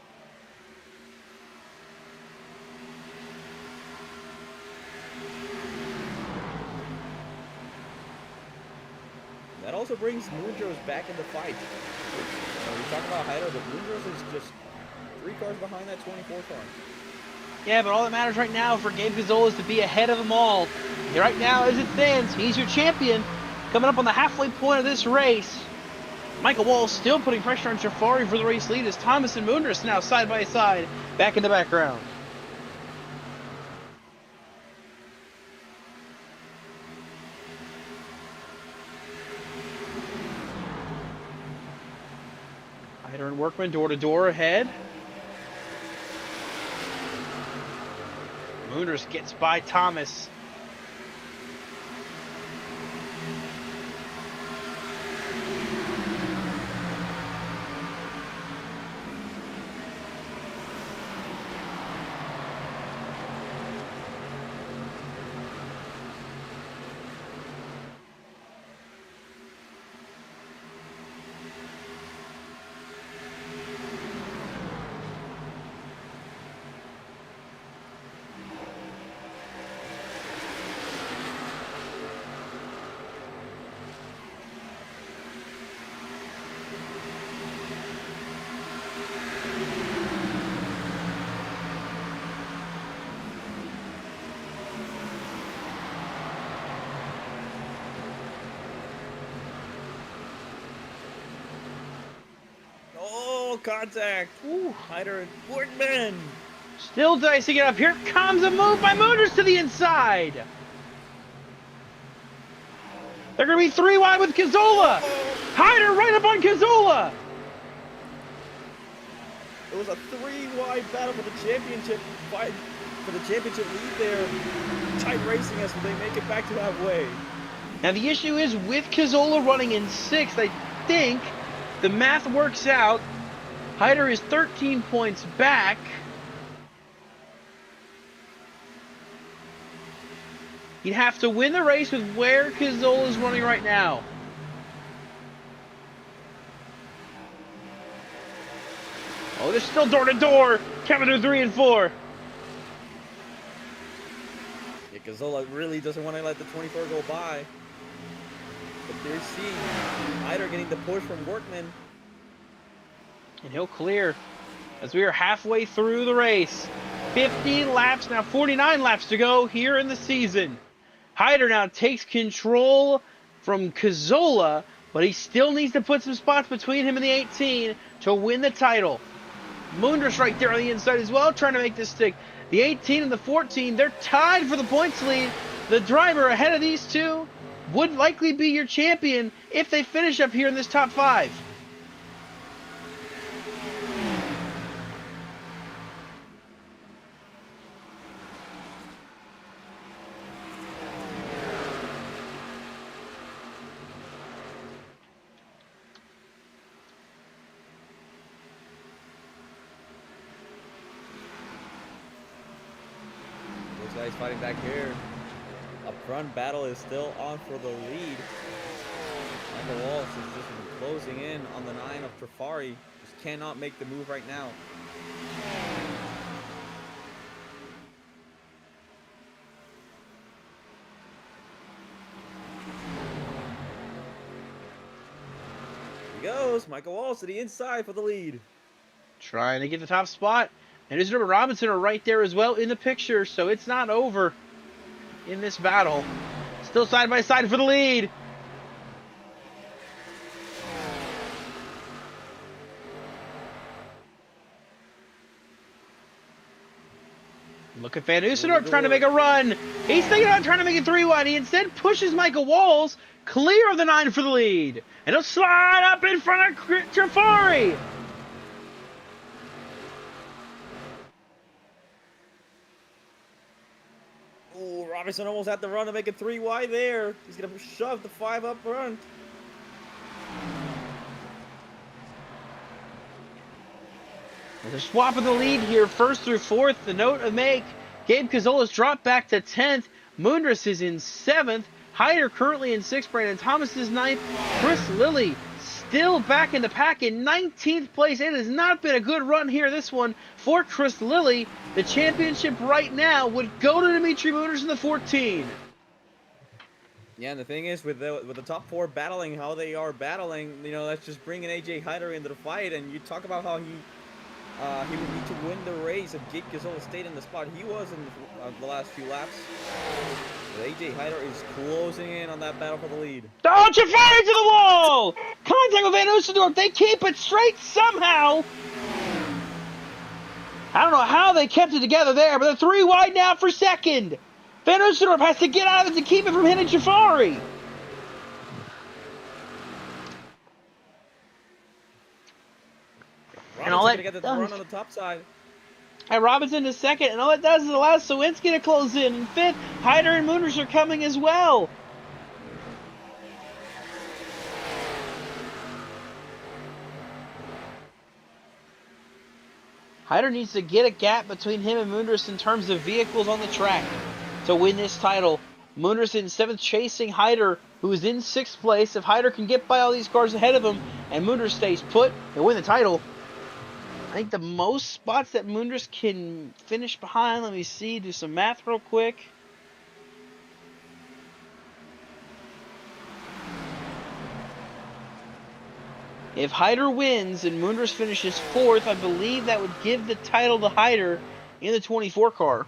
That also brings Moondros back in the fight. We talk about Hyder, but Moondros is just 3 cars behind that 24 car. Yeah, but all that matters right now for Gabe Gazzola is to be ahead of them all. Right now, as it stands, he's your champion. Coming up on the halfway point of this race. Michael Walsh still putting pressure on Jafari for the race lead as Thomas and Moondros now side by side back in the background. Hyder and Workman door to door ahead. Moondros gets by Thomas. contact. Ooh. Hyder and Workman. Still dicing it up. Here comes a move by Moonders to the inside. They're going to be 3 wide with Cazzola. Hyder right up on Cazzola. It was a 3-wide battle for the championship fight, for the championship lead there. Tight racing as they make it back to halfway. Now the issue is with Cazzola running in 6th, I think the math works out. Hyder is 13 points back. He'd have to win the race with where Cazzola is running right now. Oh, they're still door to door. Coming to 3 and 4. Yeah, Cazzola really doesn't want to let the 24 go by. But they're seeing Hyder getting the push from Workman. And he'll clear as we are halfway through the race. 50 laps, now 49 laps to go here in the season. Hyder now takes control from Cazzola, but he still needs to put some spots between him and the 18 to win the title. Moonders right there on the inside as well, trying to make this stick. The 18 and the 14, they're tied for the points lead. The driver ahead of these two would likely be your champion if they finish up here in this top 5. Those guys fighting back here. A front battle is still on for the lead. Michael Walsh is just closing in on the 9 of Trafari. Just cannot make the move right now. Here he goes. Michael Walsh to the inside for the lead. Trying to get the top spot. And Israel and Robinson are right there as well in the picture, so it's not over in this battle. Still side by side for the lead. Look at Van Oostendorp trying to make a run. He's thinking about trying to make it 3 wide. He instead pushes Michael Walls clear of the 9 for the lead. And he'll slide up in front of Trafari. Oh, Robinson almost had the run to make it 3 wide there. He's going to shove the 5 up front. They're swapping the lead here, 1st through 4th. The note to make, Gabe Cazzola's dropped back to 10th. Moonders is in 7th. Hyder currently in 6th. Brandon Thomas is 9th. Chris Lilly still back in the pack in 19th place. It has not been a good run here, this one, for Chris Lilly. The championship right now would go to Dimitri Moonders in the 14. Yeah, and the thing is, with the top 4 battling, how they are battling, you know, that's just bringing AJ Hyder into the fight. And you talk about how he would need to win the race if Gabe Cazzola stayed in the spot he was in the last few laps. But AJ Hyder is closing in on that battle for the lead. Oh, Trafari to the wall! Contact with Van Oostendorp. They keep it straight somehow. I don't know how they kept it together there, but they're 3 wide now for 2nd. Van Oostendorp has to get out of it to keep it from hitting Trafari. Robinson's going to get the run on the top side. And Robinson is 2nd, and all it does is allow Sawinski to close in 5th. Hyder and Moonders are coming as well. Hyder needs to get a gap between him and Moonders in terms of vehicles on the track to win this title. Moonders in 7th chasing Hyder, who is in 6th place. If Hyder can get by all these cars ahead of him and Moonders stays put, he'll win the title. I think the most spots that Moonders can finish behind, let me see, do some math real quick. If Hyder wins and Moonders finishes 4th, I believe that would give the title to Hyder in the 24 car.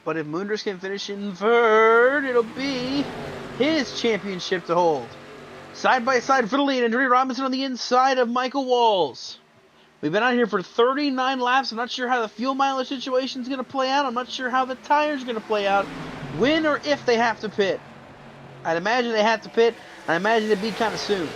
But if Moonders can finish in third, it'll be his championship to hold. Side by side for the lead, and Andrea Robinson on the inside of Michael Walls. We've been out here for 39 laps. I'm not sure how the fuel mileage situation is going to play out. I'm not sure how the tires are going to play out. When or if they have to pit. I'd imagine they have to pit. I imagine it'd be kind of soon.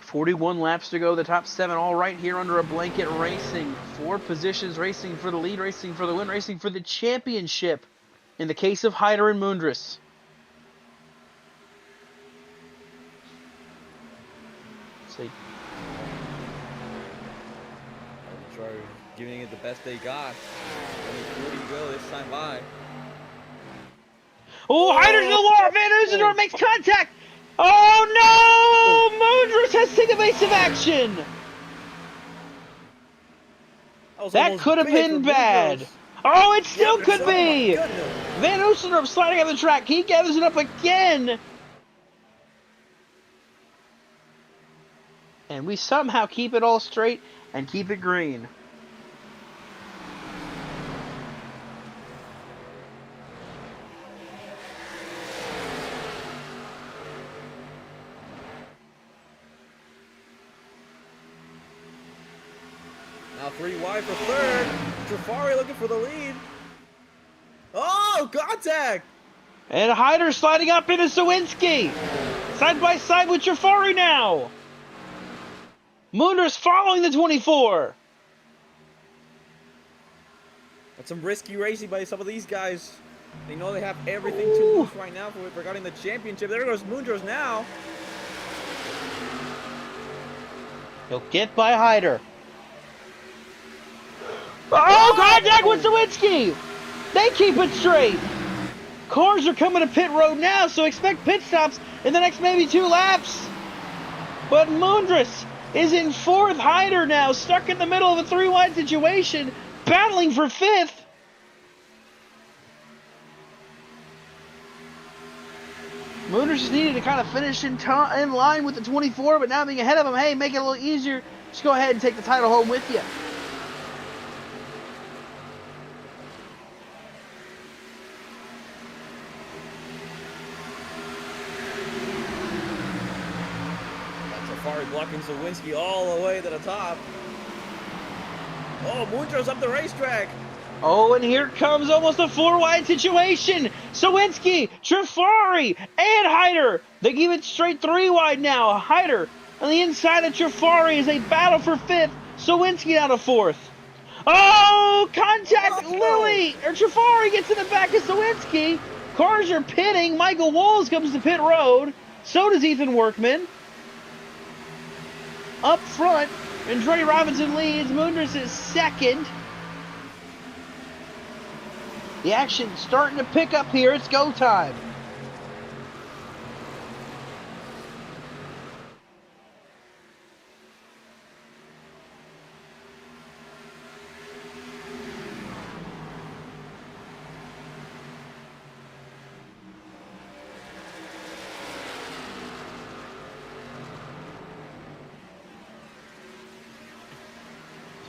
.41 laps to go. The top 7 all right here under a blanket racing. 4 positions racing for the lead, racing for the win, racing for the championship. In the case of Hyder and Moondress. See. Try giving it the best they got. Only 40 to go this time by. Oh, Hyder's in the wall. Van Oostendorp makes contact. Oh no! Moondress has taken evasive action. That could have been bad. Oh, it still could be. Van Oostendorp sliding on the track. He gathers it up again. And we somehow keep it all straight and keep it green. Now 3 wide for third. Trafari looking for the lead. Oh, contact! And Hyder sliding up into Sawinski. Side by side with Trafari now. Moonders following the 24. That's some risky racing by some of these guys. They know they have everything to lose right now regarding the championship. There goes Moonders now. He'll get by Hyder. Oh, contact with Sawinski! They keep it straight. Cars are coming to pit road now, so expect pit stops in the next maybe 2 laps. But Moondress is in 4th. Hyder now stuck in the middle of a 3-wide situation, battling for 5th. Moondress just needed to kind of finish in line with the 24, but now being ahead of him, hey, make it a little easier. Just go ahead and take the title home with you. Blocking Sawinski all the way to the top. Oh, Moondress up the racetrack. Oh, and here comes almost a 4-wide situation. Sawinski, Trafari, and Hyder. They give it straight 3-wide now. Hyder on the inside of Trafari as they battle for 5th. Sawinski out of 4th. Oh, contact. Lily, or Trafari gets in the back of Sawinski. Cars are pitting. Michael Walls comes to pit road. So does Ethan Workman. Up front, Andretti Robinson leads. Moondress is 2nd. The action starting to pick up here. It's go time.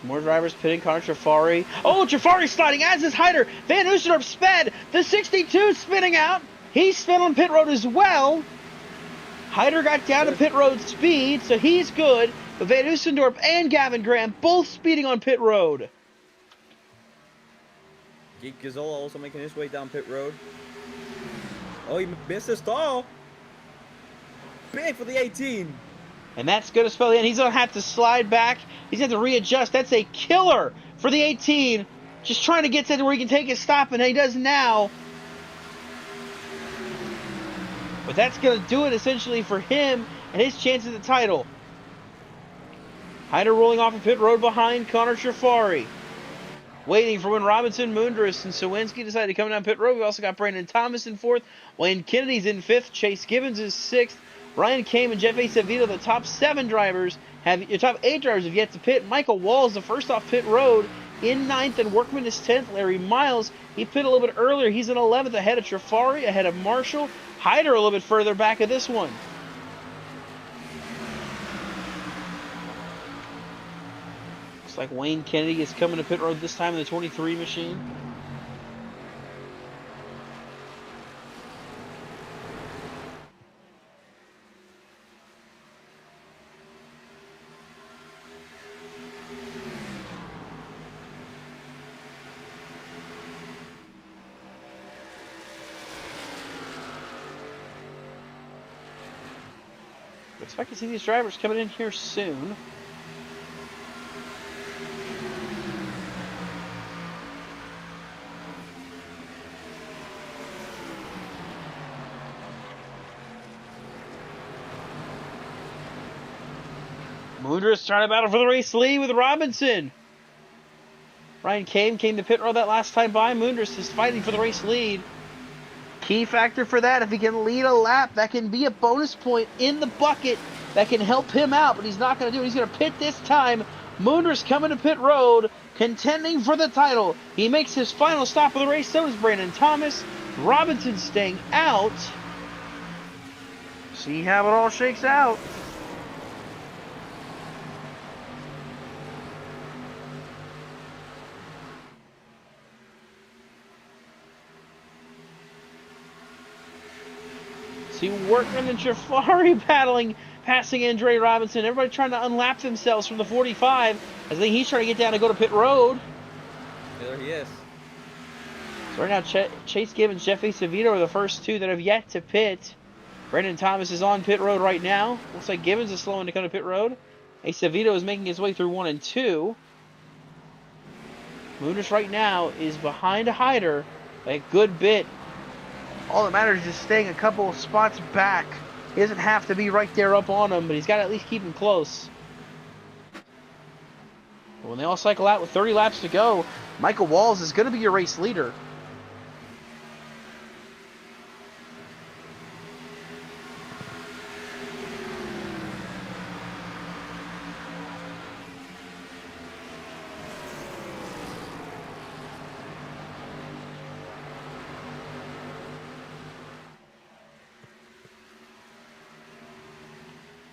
More drivers pitting. Connor Trafari. Oh, Trafari sliding, as is Hyder. Van Oostendorp sped. The 62 spinning out. He's spin on pit road as well. Hyder got down to pit road speed, so he's good. But Van Oostendorp and Gavin Graham both speeding on pit road. Geek Gazzola also making his way down pit road. Oh, he missed his stall. Big for the 18. And that's going to spell the end. He's going to have to slide back. He's going to have to readjust. That's a killer for the 18. Just trying to get to where he can take his stop, and he does now. But that's going to do it essentially for him and his chance at the title. Hyder rolling off a pit road behind Connor Trafari. Waiting for when Robinson, Moondress, and Sawinski decide to come down pit road. We also got Brandon Thomas in 4th. Wayne Kennedy's in 5th. Chase Gibbons is 6th. Ryan Kame and Jeff Acevedo, the top 7 drivers, your top 8 drivers have yet to pit. Michael Walls, the first off pit road, in 9th, and Workman is 10th. Larry Miles, he pit a little bit earlier. He's in 11th, ahead of Trafari, ahead of Marshall, Hyder a little bit further back of this one. Looks like Wayne Kennedy is coming to pit road this time in the 23 machine. Expect to see these drivers coming in here soon. Moondris trying to battle for the race lead with Robinson. Ryan came to pit road that last time by. Moondris is fighting for the race lead. Key factor for that, if he can lead a lap, that can be a bonus point in the bucket that can help him out, but he's not going to do it. He's going to pit this time. Moondris coming to pit road, contending for the title. He makes his final stop of the race. So does Brandon Thomas. Robinson staying out. See how it all shakes out. See Workman and Jafari battling, passing Andre Robinson. Everybody trying to unlap themselves from the 45. I think he's trying to get down and go to pit road. Yeah, there he is. So right now, Chase Gibbons, Jeff Acevedo are the first two that have yet to pit. Brandon Thomas is on pit road right now. Looks like Gibbons is slowing to come to pit road. Acevedo is making his way through 1 and 2. Moondris right now is behind a Hyder by a good bit. All that matters is just staying a couple of spots back. He doesn't have to be right there up on him, but he's got to at least keep him close. But when they all cycle out with 30 laps to go, Michael Walls is going to be your race leader.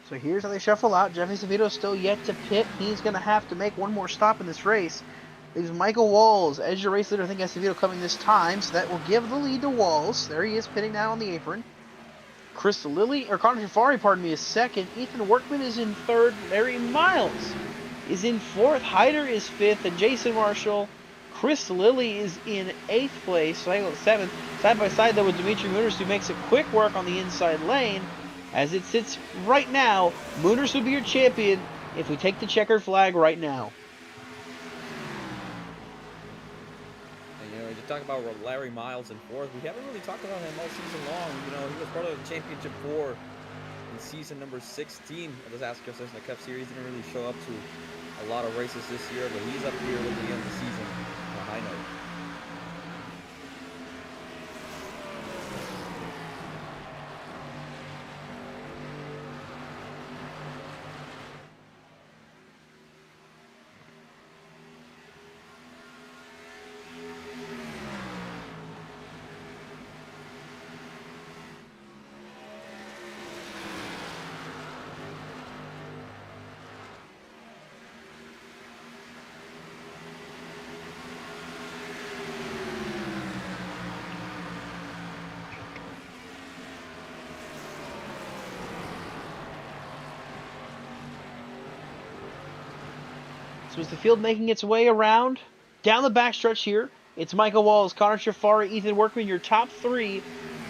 So here's how they shuffle out. Jeff Acevedo still yet to pit. He's going to have to make one more stop in this race. Leaves Michael Walls as your race leader. I think Acevedo coming this time, so that will give the lead to Walls. There he is pitting now on the apron. Chris Lilly, or Connor Jafari, pardon me, is second. Ethan Workman is in third. Larry Miles is in fourth. Hyder is fifth, and Jason Marshall. Chris Lilly is in 8th place, so I go 7th. Side by side, though, with Dimitri Moondris, who makes a quick work on the inside lane. As it sits right now, Moondris would be your champion if we take the checkered flag right now. And, you know, you talk about Larry Miles in 4th. We haven't really talked about him all season long. You know, he was part of the championship 4 in season number 16 of the XASCAR Cessna Cup Series. Didn't really show up to a lot of races this year, but he's up here with the end of the season on a high note. So is the field making its way around? Down the backstretch here, it's Michael Walls, Connor Jafari, Ethan Workman, your top 3.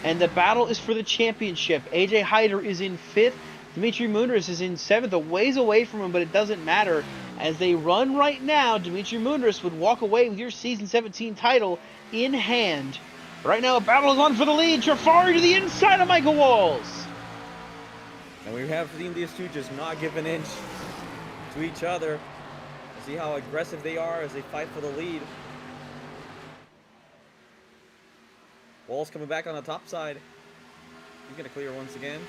And the battle is for the championship. AJ Hyder is in 5th. Dimitri Moondris is in 7th, a ways away from him, but it doesn't matter. As they run right now, Dimitri Moondris would walk away with your season 17 title in hand. Right now, a battle is on for the lead. Jafari to the inside of Michael Walls. And we have seen these two just not give an inch to each other. See how aggressive they are as they fight for the lead. Walls coming back on the top side. He's going to clear once again.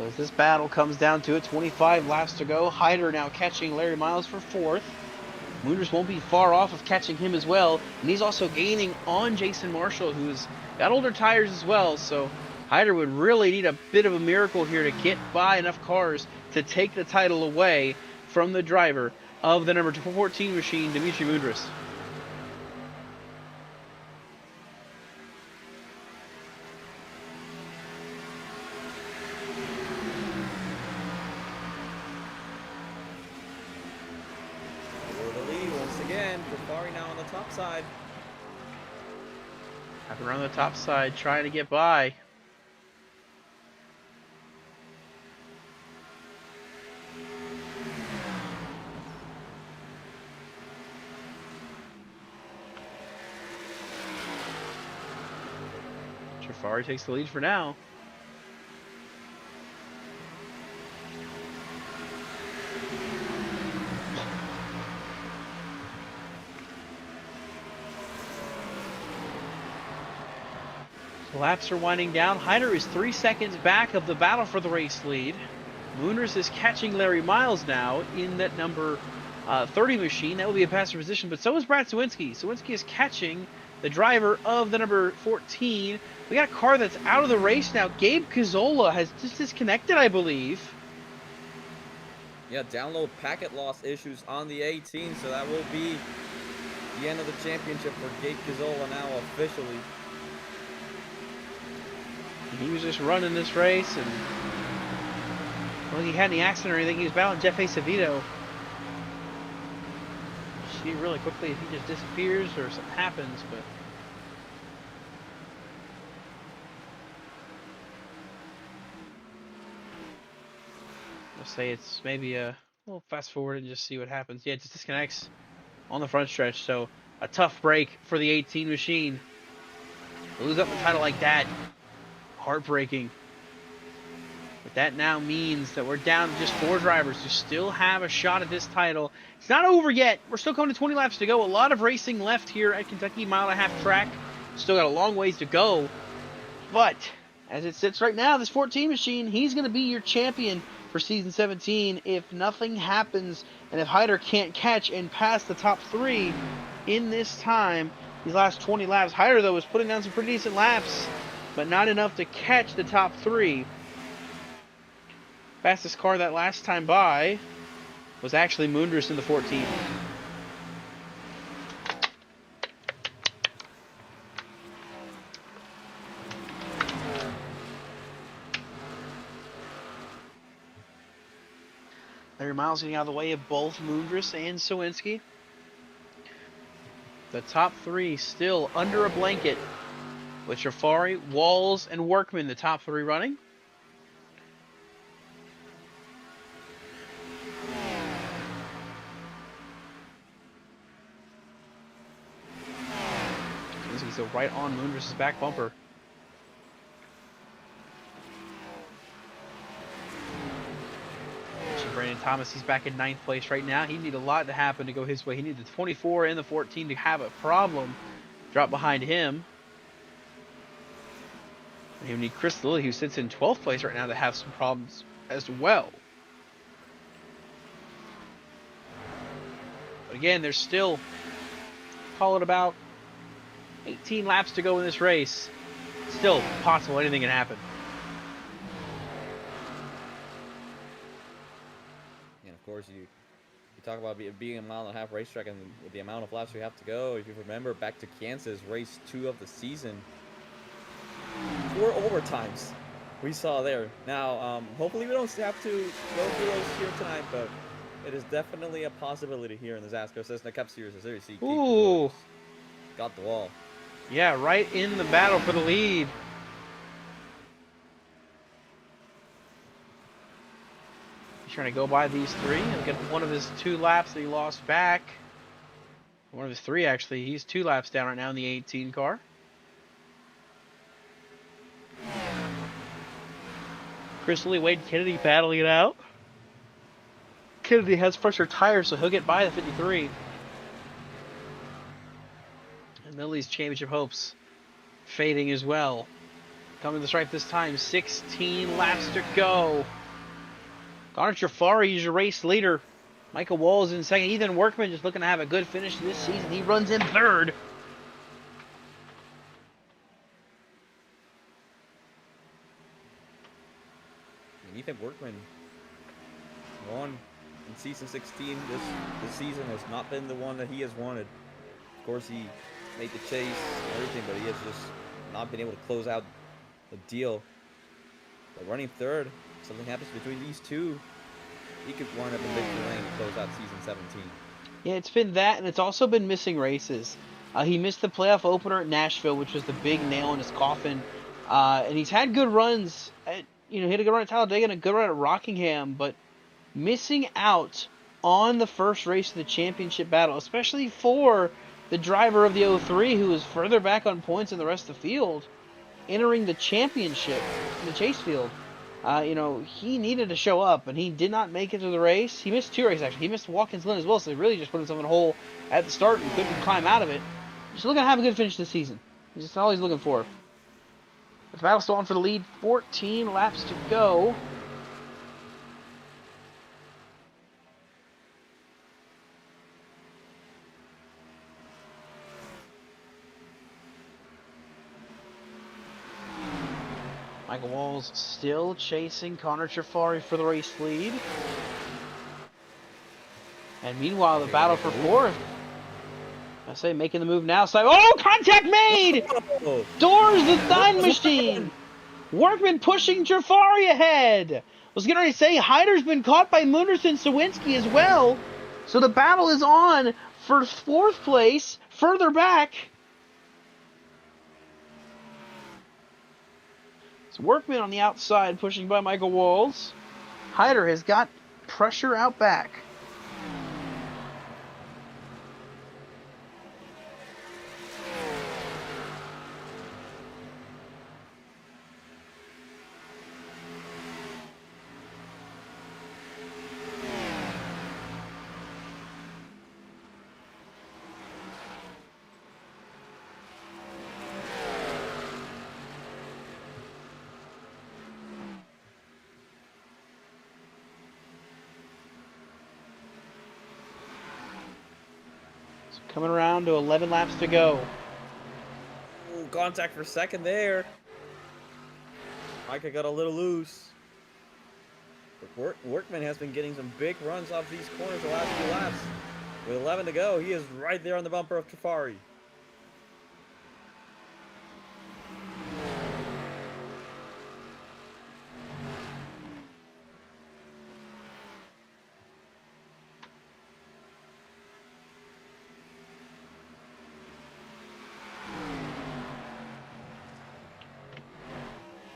So as this battle comes down to it, 25 laps to go. Hyder now catching Larry Miles for 4th. Moonders won't be far off of catching him as well. And he's also gaining on Jason Marshall, who's got older tires as well. So Hyder would really need a bit of a miracle here to get by enough cars to take the title away from the driver of the number 14 machine, Dimitri Moonders. Now on the top side. Have around the top side, trying to get by. Jafari takes the lead for now. Laps are winding down. Hyder is 3 seconds back of the battle for the race lead. Moonders is catching Larry Miles now in that number 30 machine. That will be a passenger position, but so is Brad Sawinski. Sawinski is catching the driver of the number 14. We got a car that's out of the race now. Gabe Cazzola has just disconnected, I believe. Yeah, download packet loss issues on the 18, so that will be the end of the championship for Gabe Cazzola now officially. He was just running this race, and well, he had any accident or anything. He was battling Jeff Acevedo. See really quickly if he just disappears or something happens, but I'll say it's maybe we'll fast forward and just see what happens. Yeah, it just disconnects on the front stretch, so a tough break for the 18 machine. Lose up the title like that. Heartbreaking. But that now means that we're down to just 4 drivers who still have a shot at this title. It's not over yet. We're still coming to 20 laps to go. A lot of racing left here at Kentucky mile-and-a-half track. Still got a long ways to go. But as it sits right now, this 14 machine, he's going to be your champion for season 17 if nothing happens and if Hyder can't catch and pass the top 3 in this time, these last 20 laps. Hyder, though, was putting down some pretty decent laps, but not enough to catch the top 3. Fastest car that last time by was actually Moonders in the 14. Larry Miles getting out of the way of both Moonders and Sawinski. The top 3 still under a blanket with Jafari, Walls, and Workman, the top 3 running. He's right on Moonders' back bumper. Brandon Thomas, he's back in 9th place right now. He needed a lot to happen to go his way. He needed the 24 and the 14 to have a problem drop behind him. And you need Chris Lilly, who sits in 12th place right now, to have some problems as well. But again, there's still, call it about 18 laps to go in this race. Still possible anything can happen. And of course, you talk about being a mile-and-a-half racetrack and with the amount of laps we have to go. If you remember back to Kansas, race 2 of the season, 4 overtimes we saw there. Now, hopefully we don't have to go through those here tonight, but it is definitely a possibility here in the XASCAR Cessna Cup Series. As there you see, Ooh, got the wall. Yeah, right in the battle for the lead. He's trying to go by these 3 and get one of his 2 laps that he lost back. One of his 3, actually. He's 2 laps down right now in the 18 car. Chris Lee, Wade Kennedy battling it out. Kennedy has fresher tires, so he'll get by the 53. And Lily's championship hopes fading as well. coming to the stripe this time. 16 laps to go. Connor Trafari is your race leader. Michael Walls in second. Ethan Workman just looking to have a good finish this season. He runs in third. Ethan Workman won in season 16. This season has not been the one that he has wanted. Of course, he made the chase and everything, but he has just not been able to close out the deal. But running third, something happens between these two, he could wind up in victory lane to close out season 17. Yeah, it's been that, and it's also been missing races. He missed the playoff opener at Nashville, which was the big nail in his coffin. And he's had good runs. He had a good run at Talladega and a good run at Rockingham, but missing out on the first race of the championship battle, especially for the driver of the 03, who was further back on points than the rest of the field, entering the championship in the chase field. He needed to show up, and he did not make it to the race. He missed 2 races, actually. He missed Watkins Glen as well, so he really just put himself in a hole at the start and couldn't climb out of it. Just looking to have a good finish this season. He's just all he's looking for. The battle's still on for the lead. 14 laps to go. Michael Walls still chasing Connor Trafari for the race lead. And meanwhile, the battle for fourth. I say making the move now. Oh, contact made! Doors the time machine! Workman pushing Trafari ahead. I was going to say, Hyder's been caught by Moonders and Sawinski as well. So the battle is on for fourth place, further back. It's Workman on the outside, pushing by Michael Walls. Hyder has got pressure out back. Coming around to 11 laps to go. Ooh, contact for second there. Micah got a little loose. But Workman has been getting some big runs off these corners the last few laps. With 11 to go, he is right there on the bumper of Trafari.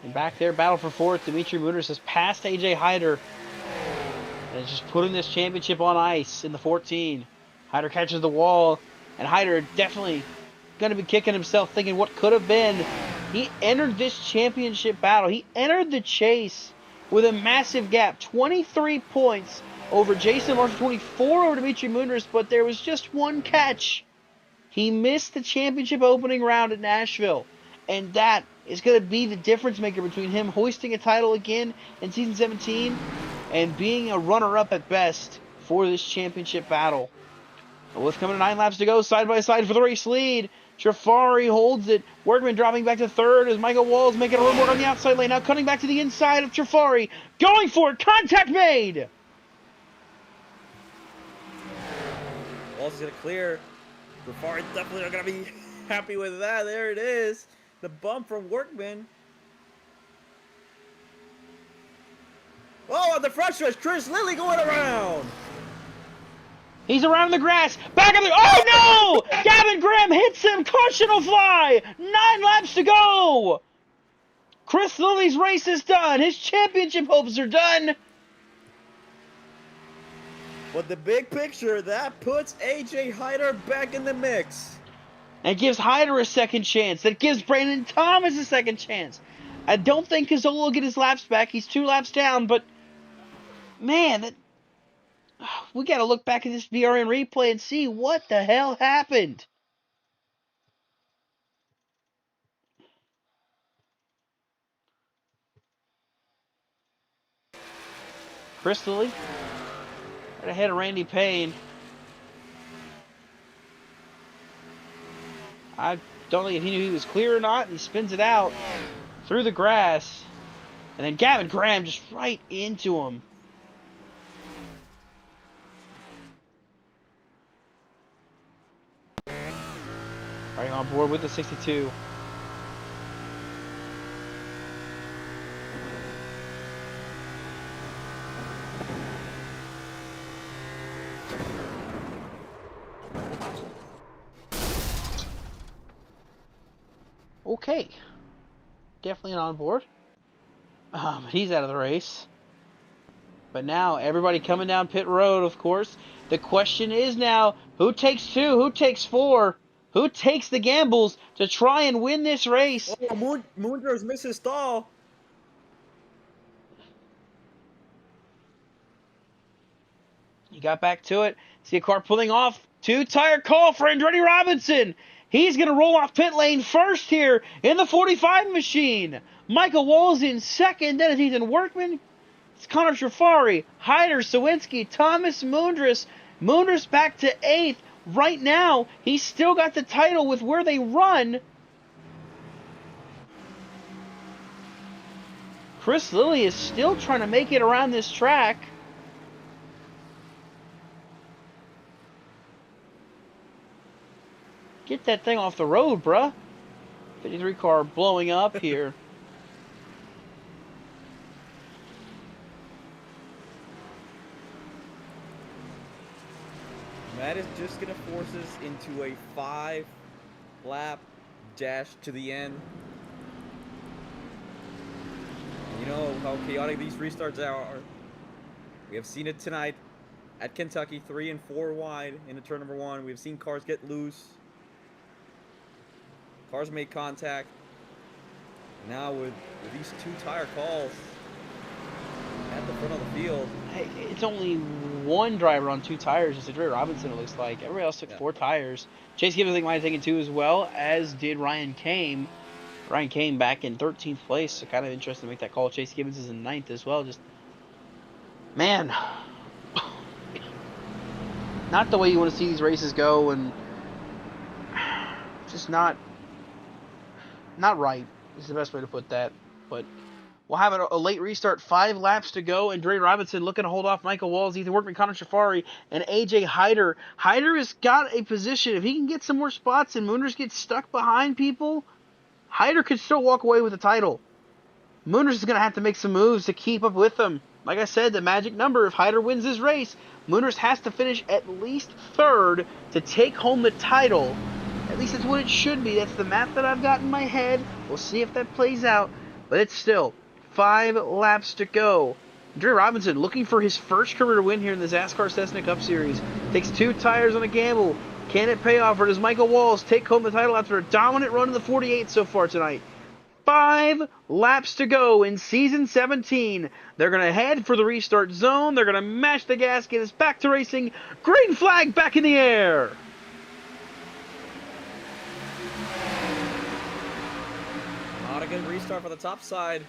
And back there, battle for fourth. Dimitri Moonders has passed AJ Hyder. And is just putting this championship on ice in the 14. Hyder catches the wall. And Hyder definitely going to be kicking himself, thinking what could have been. He entered this championship battle. He entered the chase with a massive gap. 23 points over Jason Marshall, 24 over Dimitri Moonders. But there was just one catch. He missed the championship opening round at Nashville. And that is going to be the difference maker between him hoisting a title again in season 17 and being a runner-up at best for this championship battle. With coming to 9 laps to go, side by side for the race lead. Trafari holds it. Workman dropping back to third as Michael Walls making a little more on the outside lane. Now cutting back to the inside of Trafari. Going for it. Contact made. Walls is going to clear. Trafari definitely not going to be happy with that. There it is. The bump from Workman. Oh, on the front stretch, Chris Lilly going around. He's around the grass. Back of the... Oh, no! Gavin Graham hits him. Caution will fly. 9 laps to go. Chris Lilly's race is done. His championship hopes are done. But the big picture, that puts AJ Hyder back in the mix. And gives Hyder a second chance. That gives Brandon Thomas a second chance. I don't think Cazzola will get his laps back. He's 2 laps down, but man, we got to look back at this VRN replay and see what the hell happened. Chris Lilly right ahead of Randy Payne. I don't think if he knew he was clear or not. He spins it out through the grass. And then Gavin Graham just right into him. Right on board with the 62. Okay. Definitely an on board. He's out of the race. But now, everybody coming down pit road, of course. The question is now, who takes 2? Who takes 4? Who takes the gambles to try and win this race? Oh, Moondrow's missed his stall. He got back to it. See a car pulling off. 2-tire call for Andretti Robinson. He's going to roll off pit lane first here in the 45 machine. Michael Walls in second. Then it's Ethan Workman. It's Connor Trafari, Hyder, Sawinski, Thomas Moondress. Moondress back to 8th. Right now, he's still got the title with where they run. Chris Lilly is still trying to make it around this track. Get that thing off the road, bruh. 53 car blowing up here. That is just going to force us into a 5-lap dash to the end. You know how chaotic these restarts are. We have seen it tonight at Kentucky, 3 and 4 wide into turn number 1. We've seen cars get loose. Cars make contact. Now with these 2-tire calls at the front of the field. Hey, it's only one driver on 2 tires. It's Andretti Robinson, it looks like. Everybody else took 4 tires. Chase Gibbons, I think, might have taken 2 as well, as did Ryan Kame. Ryan Kame back in 13th place, so kind of interesting to make that call. Chase Gibbons is in 9th as well. Just, man, not the way you want to see these races go, and just not right is the best way to put that. But we'll have a late restart, 5 laps to go, and Dre Robinson looking to hold off Michael Walls, Ethan Workman, Connor Trafari, and AJ Hyder. Hyder has got a position. If he can get some more spots and Moonders gets stuck behind people, Hyder could still walk away with the title. Moonders is going to have to make some moves to keep up with them. Like I said, the magic number, if Hyder wins this race, Moonders has to finish at least 3rd to take home the title. At least that's what it should be. That's the math that I've got in my head. We'll see if that plays out. But it's still 5 laps to go. Dre Robinson looking for his first career win here in the XASCAR Cessna Cup Series. Takes 2 tires on a gamble. Can it pay off, or does Michael Walls take home the title after a dominant run in the 48 so far tonight? 5 laps to go in Season 17. They're going to head for the restart zone. They're going to mash the gasket. It's back to racing. Green flag back in the air. Not a good restart for the top side.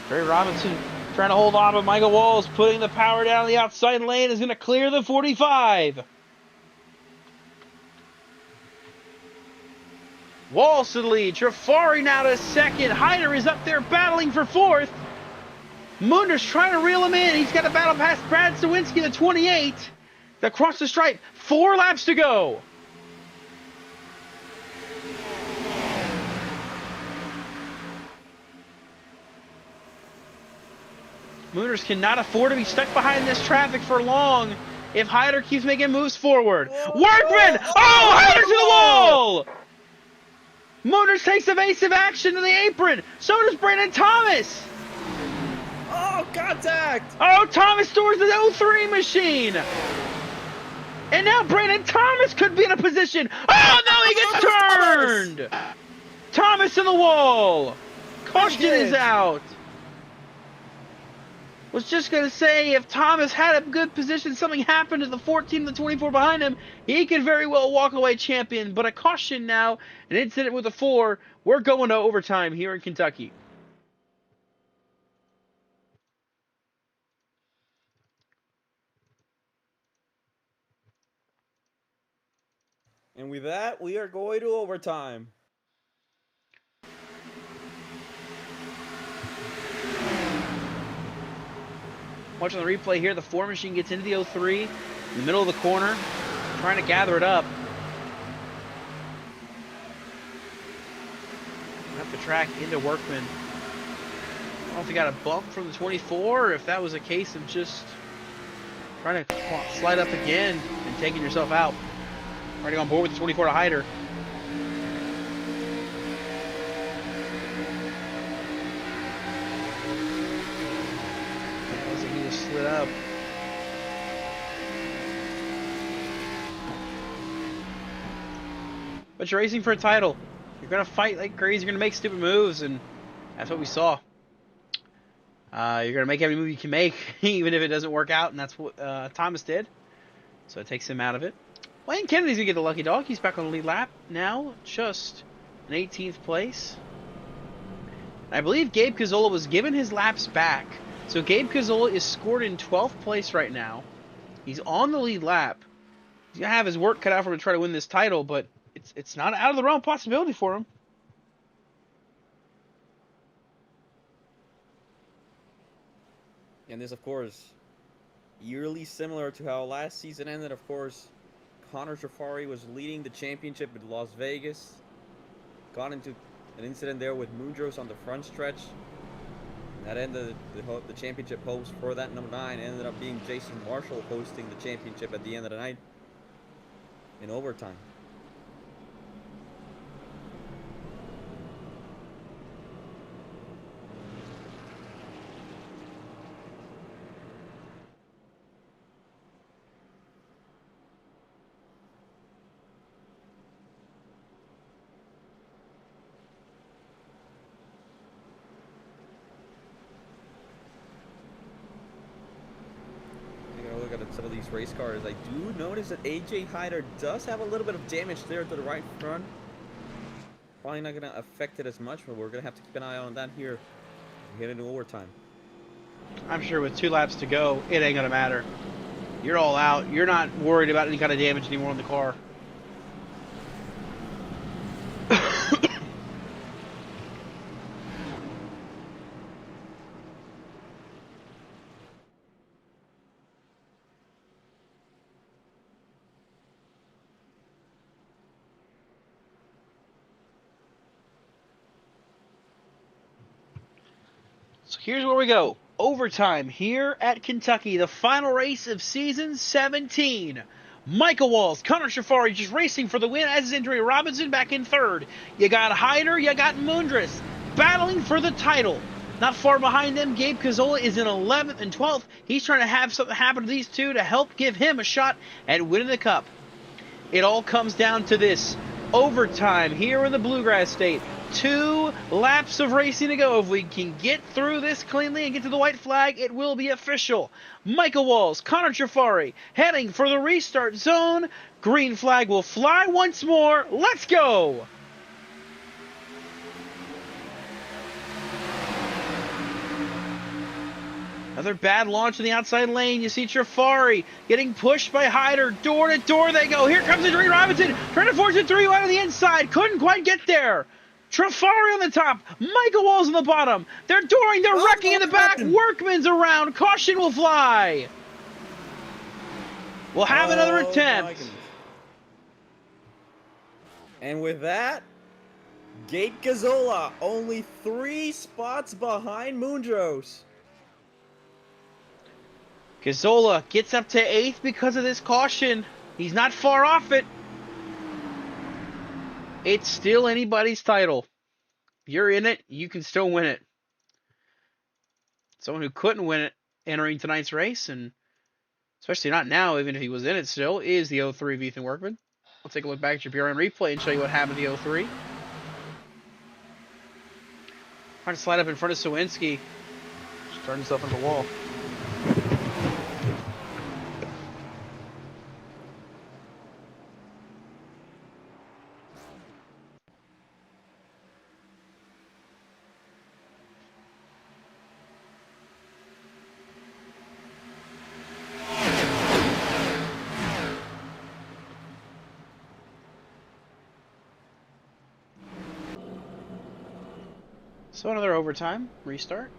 Dre Robinson trying to hold on, but Michael Walls putting the power down the outside lane is going to clear the 45. Walls to the lead. Trafari now to 2nd. Hyder is up there battling for 4th. Moonders trying to reel him in. He's got to battle past Brad Sawinski, the 28. Across the stripe. 4 laps to go. Moonders cannot afford to be stuck behind this traffic for long if Hyder keeps making moves forward. Workman! Oh, Hyder to the wall! Moonders takes evasive action to the apron. So does Brandon Thomas. Oh, contact! Oh, Thomas stores the 03 machine. And now Brandon Thomas could be in a position. Oh, no, he gets turned. Thomas in the wall. Caution is out. Was just going to say, if Thomas had a good position, something happened to the 14 and the 24 behind him, he could very well walk away champion. But a caution now, an incident with a 4. We're going to overtime here in Kentucky. with that, we are going to overtime. Watching the replay here, the 4 machine gets into the 03 in the middle of the corner, trying to gather it up. Up the track into Workman. I don't know if he got a bump from the 24 or if that was a case of just trying to slide up again and taking yourself out. Already on board with the 24 to Hyder. Looks like he just slid up. But you're racing for a title. You're going to fight like crazy. You're going to make stupid moves, and that's what we saw. You're going to make every move you can make, even if it doesn't work out, and that's what Thomas did. So it takes him out of it. Wayne Kennedy's going to get the lucky dog. He's back on the lead lap now, just in 18th place. And I believe Gabe Cazola was given his laps back. So Gabe Cazola is scored in 12th place right now. He's on the lead lap. He's going to have his work cut out for him to try to win this title, but it's not out of the realm of possibility for him. And this, of course, eerily similar to how last season ended. Of course, Connor Jafari was leading the championship in Las Vegas. Got into an incident there with Mudros on the front stretch. That ended the championship host for that number 9. Ended up being Jason Marshall hosting the championship at the end of the night in overtime. Some of these race cars, I do notice that AJ Hyder does have a little bit of damage there to the right front. Probably not going to affect it as much, but we're going to have to keep an eye on that here. We head into overtime. I'm sure with 2 laps to go, it ain't going to matter. You're all out. You're not worried about any kind of damage anymore on the car. So here's where we go. Overtime here at Kentucky. The final race of season 17. Michael Walls, Connor Shafari just racing for the win as is Andrea Robinson back in 3rd. You got Hyder, you got Mundras battling for the title. Not far behind them, Gabe Cazola is in 11th and 12th. He's trying to have something happen to these two to help give him a shot at winning the Cup. It all comes down to this. Overtime here in the Bluegrass State. 2 laps of racing to go. If we can get through this cleanly and get to the white flag, it will be official. Michael Walls, Connor Jafari heading for the restart zone. Green flag will fly once more. Let's go! Another bad launch in the outside lane. You see Jafari getting pushed by Hyder. Door to door they go. Here comes Andrea Robinson. Trying to force a 3-wide on the inside. Couldn't quite get there. Trafari on the top, Michael Walls on the bottom. They're dooring, they're wrecking in the back. Workman's around, caution will fly. We'll have another attempt. And with that, Gabe Cazola only 3 spots behind Mundros. Cazola gets up to 8th because of this caution. He's not far off it. It's still anybody's title. If you're in it, you can still win it. Someone who couldn't win it entering tonight's race, and especially not now, even if he was in it still, is the 03 of Ethan Workman. We'll take a look back at your PRN replay and show you what happened to the 03. Trying to slide up in front of Sawinski. Just turned himself into the wall. So another overtime restart.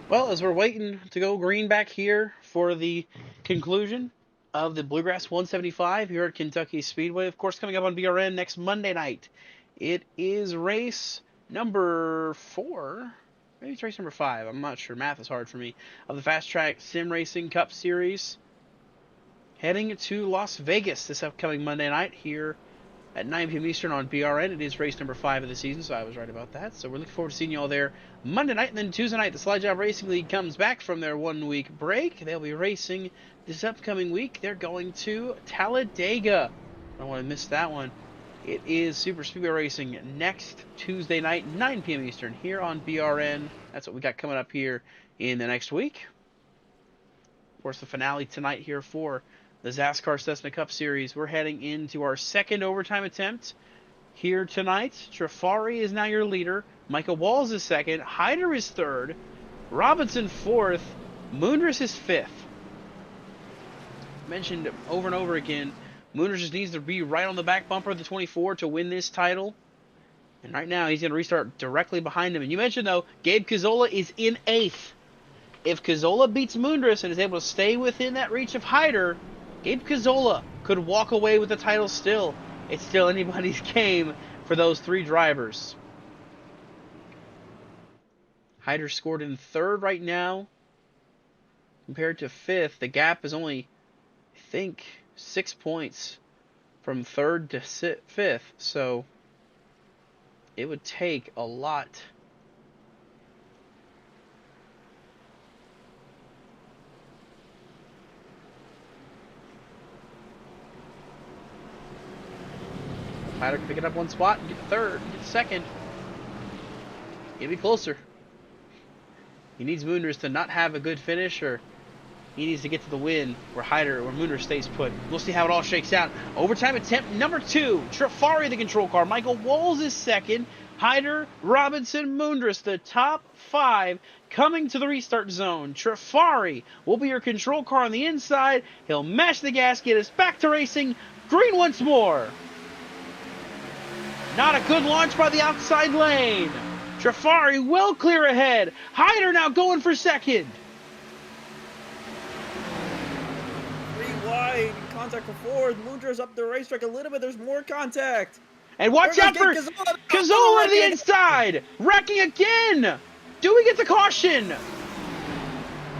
Well, as we're waiting to go green back here for the conclusion of the Bluegrass 175 here at Kentucky Speedway, of course, coming up on BRN next Monday night. It is race number 4. Maybe it's race number 5. I'm not sure. Math is hard for me. Of the Fast Track Sim Racing Cup Series. Heading to Las Vegas this upcoming Monday night here at 9 p.m. Eastern on BRN. It is race number 5 of the season, so I was right about that. So we're looking forward to seeing you all there Monday night. And then Tuesday night, the Slide Job Racing League comes back from their 1-week break. They'll be racing this upcoming week. They're going to Talladega. I don't want to miss that one. It is Super Speedway Racing next Tuesday night, 9 p.m. Eastern, here on BRN. That's what we got coming up here in the next week. Of course, the finale tonight here for the XASCAR Cessna Cup Series. We're heading into our second overtime attempt here tonight. Trafari is now your leader. Michael Walls is second. Hyder is third. Robinson fourth. Moondress is fifth. Mentioned over and over again, Moondress just needs to be right on the back bumper of the 24 to win this title. And right now, he's going to restart directly behind him. And you mentioned, though, Gabe Cazzola is in 8th. If Cazzola beats Moondress and is able to stay within that reach of Hyder, Gabe Cazzola could walk away with the title still. It's still anybody's game for those 3 drivers. Hyder scored in 3rd right now. Compared to 5th, the gap is only, I think, 6 points from 3rd to 5th. So it would take a lot. Hyder can pick it up 1 spot and get the 3rd, get the 2nd. He'll be closer. He needs Moondress to not have a good finish, or he needs to get to the win where Moondress stays put. We'll see how it all shakes out. Overtime attempt number 2. Trafari, the control car. Michael Walls is second. Hyder, Robinson, Moondress, the top 5 coming to the restart zone. Trafari will be your control car on the inside. He'll mash the gas, get us back to racing. Green once more. Not a good launch by the outside lane. Trafari will clear ahead. Hyder now going for second. 3 wide. Contact for 4th. Moondress up the racetrack a little bit. There's more contact. And watch out for Cazzola to the inside. Wrecking again. Do we get the caution?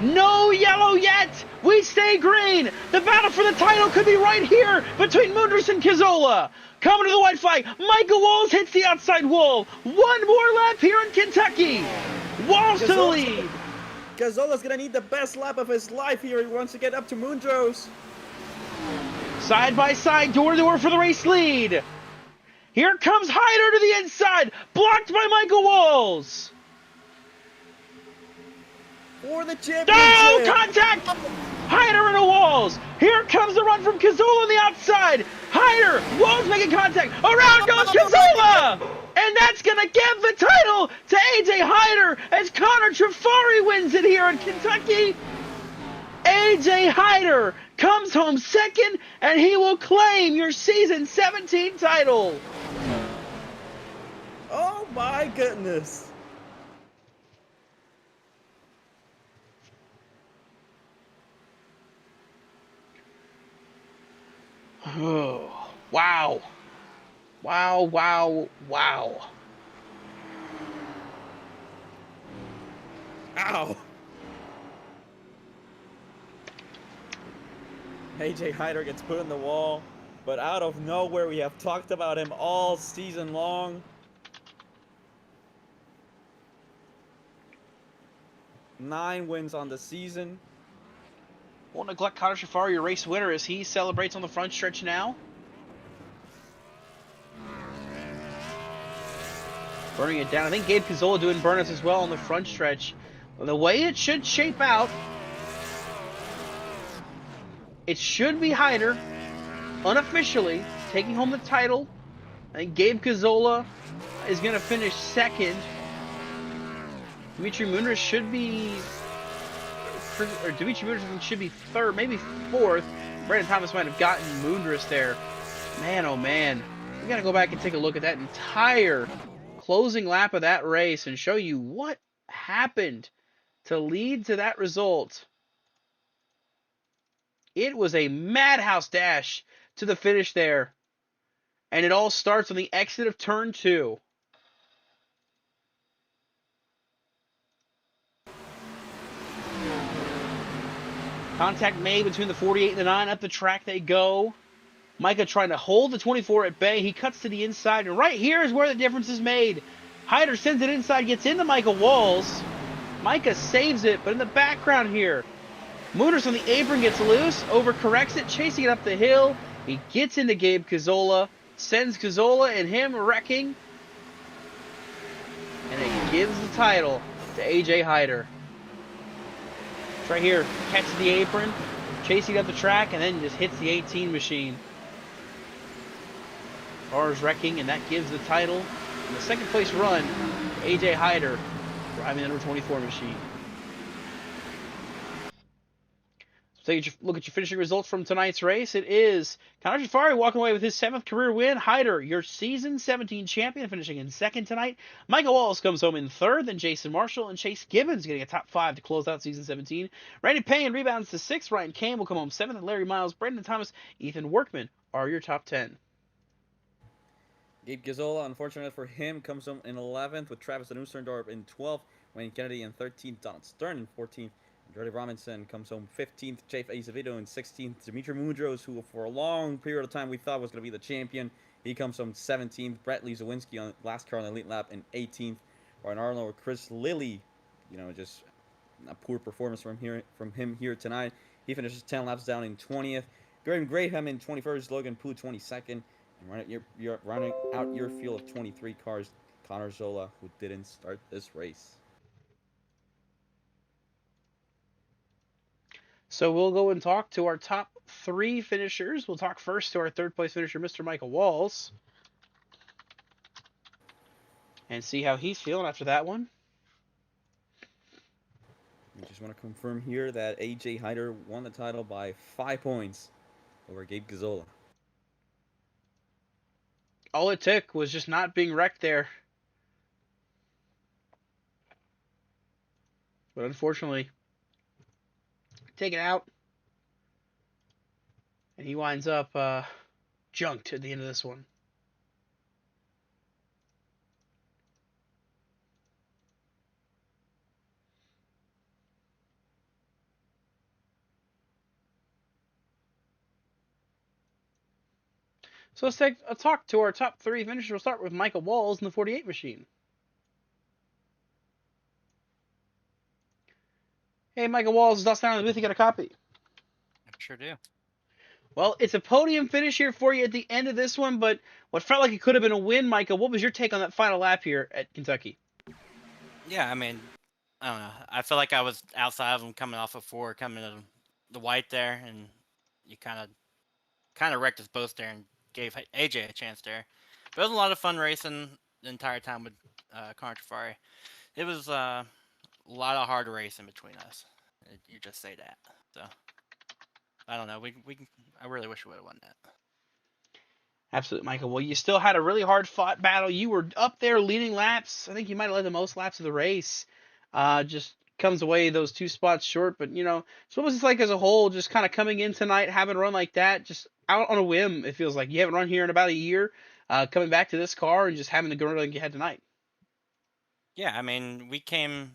No yellow yet. We stay green. The battle for the title could be right here between Moondress and Cazzola. Coming to the white flag. Michael Walls hits the outside wall. 1 more lap here in Kentucky. Walls to the lead. Cazzola's going to need the best lap of his life here. He wants to get up to Moondress. Side by side, door to door for the race lead. Here comes Hyder to the inside. Blocked by Michael Walls. For the championship. No contact. Hyder into Walls. Here comes the run from Cazzola on the outside. Hyder, Walls making contact. Around goes Cazzola. And that's going to give the title to A.J. Hyder as Connor Trafari wins it here in Kentucky. A.J. Hyder comes home second, and he will claim your season 17 title. Oh my goodness. Oh, wow. Wow, wow, wow. Ow. AJ Hyder gets put in the wall. But out of nowhere, we have talked about him all season long. 9 wins on the season. Won't neglect Connor Shafari, your race winner, as he celebrates on the front stretch now. Burning it down. I think Gabe Cazzola doing burnouts as well on the front stretch. The way it should shape out, it should be Hyder, unofficially, taking home the title. I think Gabe Cazzola is going to finish second. Dimitri Mundras should be, or Dimitri Mundras should be third, maybe fourth. Brandon Thomas might have gotten Mundras there. Man, oh man. We got to go back and take a look at that entire closing lap of that race and show you what happened to lead to that result. It was a madhouse dash to the finish there. And it all starts on the exit of turn 2. Contact made between the 48 and the 9. Up the track they go. Micah trying to hold the 24 at bay. He cuts to the inside. And right here is where the difference is made. Hyder sends it inside, gets into Micah Walls. Micah saves it, but in the background here, Mooners on the apron gets loose, overcorrects it, chasing it up the hill. He gets into Gabe Cazzola, sends Cazzola and him wrecking. And it gives the title to AJ Hyder. It's right here, catches the apron, chasing up the track, and then just hits the 18 machine. Cars wrecking, and that gives the title. In the second place run, AJ Hyder driving the number 24 machine. So take a look at your finishing results from tonight's race. It is Connor Jafari walking away with his 7th career win. Hyder, your season 17 champion, finishing in 2nd tonight. Michael Wallace comes home in 3rd. Then Jason Marshall and Chase Gibbons getting a top 5 to close out season 17. Randy Payne rebounds to 6th. Ryan Kane will come home 7th. And Larry Miles, Brendan Thomas, Ethan Workman are your top 10. Gabe Gazzola, unfortunately for him, comes home in 11th, with Travis Newsterndorf in 12th, Wayne Kennedy in 13th, Donald Stern in 14th, Jordy Robinson comes home 15th, Jake Azevedo in 16th, Dimitri Mundros, who for a long period of time we thought was going to be the champion, he comes home 17th, Brett Lee Zawinski on last car on the elite lap in 18th, Ryan Arnold, Chris Lilly, just a poor performance from him here tonight. He finishes 10 laps down in 20th. Graham Graham in 21st, Logan Poo 22nd. And running out your field of 23 cars, Connor Zola, who didn't start this race. So we'll go and talk to our top 3 finishers. We'll talk first to our 3rd place finisher, Mr. Michael Walls, and see how he's feeling after that one. I just want to confirm here that AJ Hyder won the title by 5 points over Gabe Gazzola. All it took was just not being wrecked there. But unfortunately, taken out. And he winds up junked at the end of this one. So let's take a talk to our top 3 finishers. We'll start with Michael Walls in the 48 machine. Hey, Michael Walls, Dustin on the booth. You got a copy? I sure do. Well, it's a podium finish here for you at the end of this one, but what felt like it could have been a win, Michael, what was your take on that final lap here at Kentucky? Yeah, I mean, I don't know. I feel like I was outside of him coming off of 4, coming to the white there, and you kind of wrecked us both there and gave AJ a chance there. But it was a lot of fun racing the entire time with Connor Trafari. It was a lot of hard racing between us. You just say that. So I don't know. I really wish we would have won that. Absolutely, Michael. Well, you still had a really hard fought battle. You were up there leading laps. I think you might have led the most laps of the race. Just comes away those 2 spots short. But, so what was this like as a whole, just kind of coming in tonight, having a run like that, just out on a whim, it feels like. You haven't run here in about a year, coming back to this car and just having the good run like you had tonight. Yeah, I mean, we came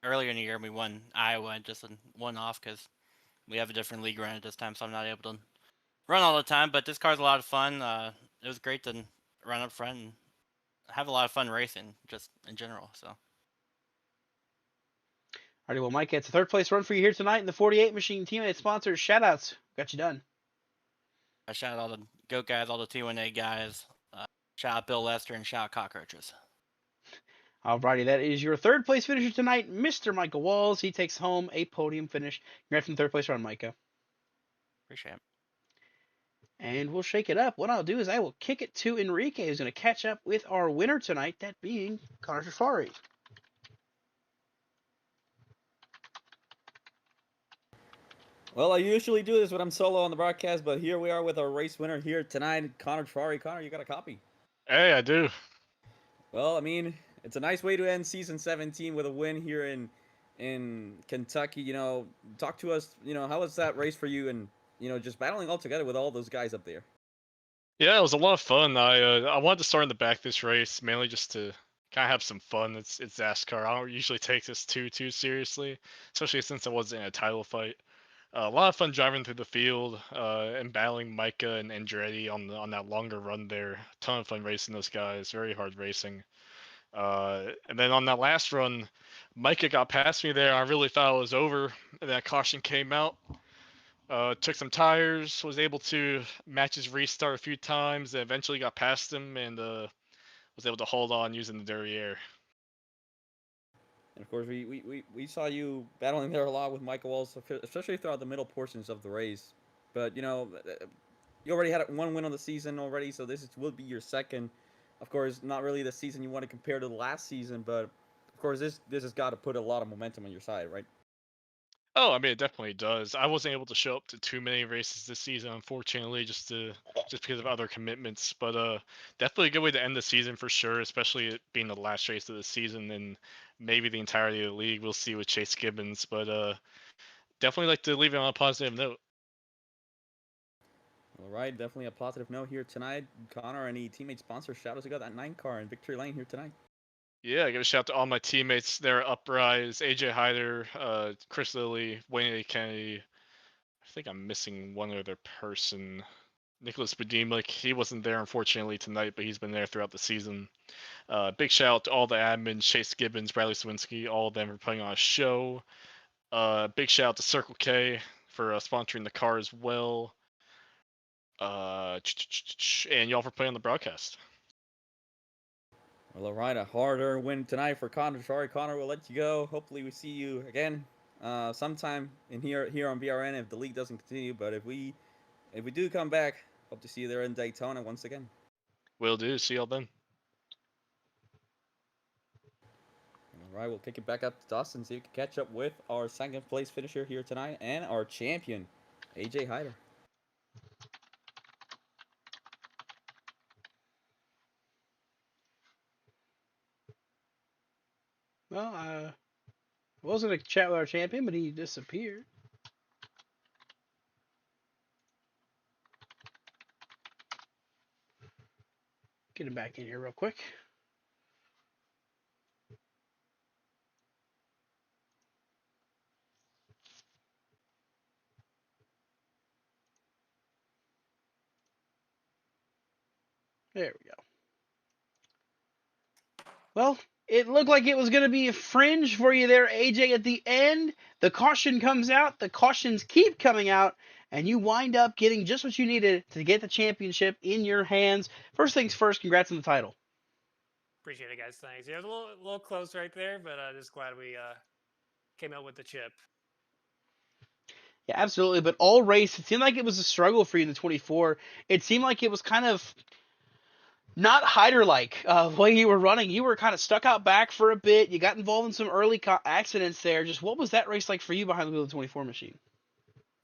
earlier in the year and we won Iowa, just won off because we have a different league run at this time, so I'm not able to run all the time, but this car's a lot of fun. It was great to run up front and have a lot of fun racing, just in general. So, Alrighty, well, Mike, it's a third place run for you here tonight in the 48 machine teammate sponsors. Shoutouts. Got you done. I shout out all the GOAT guys, all the T1A guys. Shout out Bill Lester and shout out Cockroaches. Alrighty, that is your third place finisher tonight, Mr. Micah Walls. He takes home a podium finish. Congrats on the third place run, Micah. Appreciate it. And we'll shake it up. What I'll do is I will kick it to Enrique, who's going to catch up with our winner tonight, that being Connor Safari. Well, I usually do this when I'm solo on the broadcast, but here we are with our race winner here tonight, Connor Trari. Connor, you got a copy? Hey, I do. Well, I mean, it's a nice way to end season 17 with a win here in Kentucky. You know, talk to us. You know, how was that race for you, and just battling all together with all those guys up there? Yeah, it was a lot of fun. I wanted to start in the back this race mainly just to kind of have some fun. It's XASCAR. I don't usually take this too seriously, especially since I wasn't in a title fight. A lot of fun driving through the field and battling Micah and Andretti on that longer run there. Ton of fun racing those guys. Very hard racing. And then on that last run, Micah got past me there. I really thought it was over. And that caution came out. Took some tires, was able to match his restart a few times, and eventually got past him and was able to hold on using the derriere. And of course, we saw you battling there a lot with Michael Walls, especially throughout the middle portions of the race. But you already had one win on the season already, so will be your second. Of course, not really the season you want to compare to the last season, but of course, this has got to put a lot of momentum on your side, right? Oh, I mean, it definitely does. I wasn't able to show up to too many races this season, unfortunately, just because of other commitments. But definitely a good way to end the season for sure, especially it being the last race of the season and maybe the entirety of the league. We'll see with Chase Gibbons, but definitely like to leave it on a positive note. All right, definitely a positive note here tonight. Connor, any teammate sponsor shout outs you got that 9 car in Victory Lane here tonight? Yeah, I give a shout out to all my teammates there at Uprise, AJ Hyder, Chris Lilly, Wayne A. Kennedy. I think I'm missing one other person. Nicholas Bedimlik, he wasn't there unfortunately tonight, but he's been there throughout the season. Big shout out to all the admins, Chase Gibbons, Bradley Swinsky, all of them for putting on a show. Big shout out to Circle K for sponsoring the car as well. And y'all for playing on the broadcast. Well, all right, a harder win tonight for Connor. Sorry, Connor, we'll let you go. Hopefully, we see you again sometime in here on BRN if the league doesn't continue. But if we do come back, hope to see you there in Daytona once again. Will do. See y'all then. All right, we'll kick it back up to Dustin so you can catch up with our second place finisher here tonight and our champion, AJ Hyder. Well, I was going to chat with our champion, but he disappeared. Get him back in here real quick. There we go. Well, it looked like it was going to be a fringe for you there, AJ, at the end. The caution comes out. The cautions keep coming out. And you wind up getting just what you needed to get the championship in your hands. First things first, congrats on the title. Appreciate it, guys. Thanks. Yeah, it was a little close right there, but just glad we came out with the chip. Yeah, absolutely. But all race, it seemed like it was a struggle for you in the 24. It seemed like it was kind of not Hyder-like. The way you were running, you were kind of stuck out back for a bit. You got involved in some early accidents there. Just what was that race like for you behind the wheel of the 24 machine?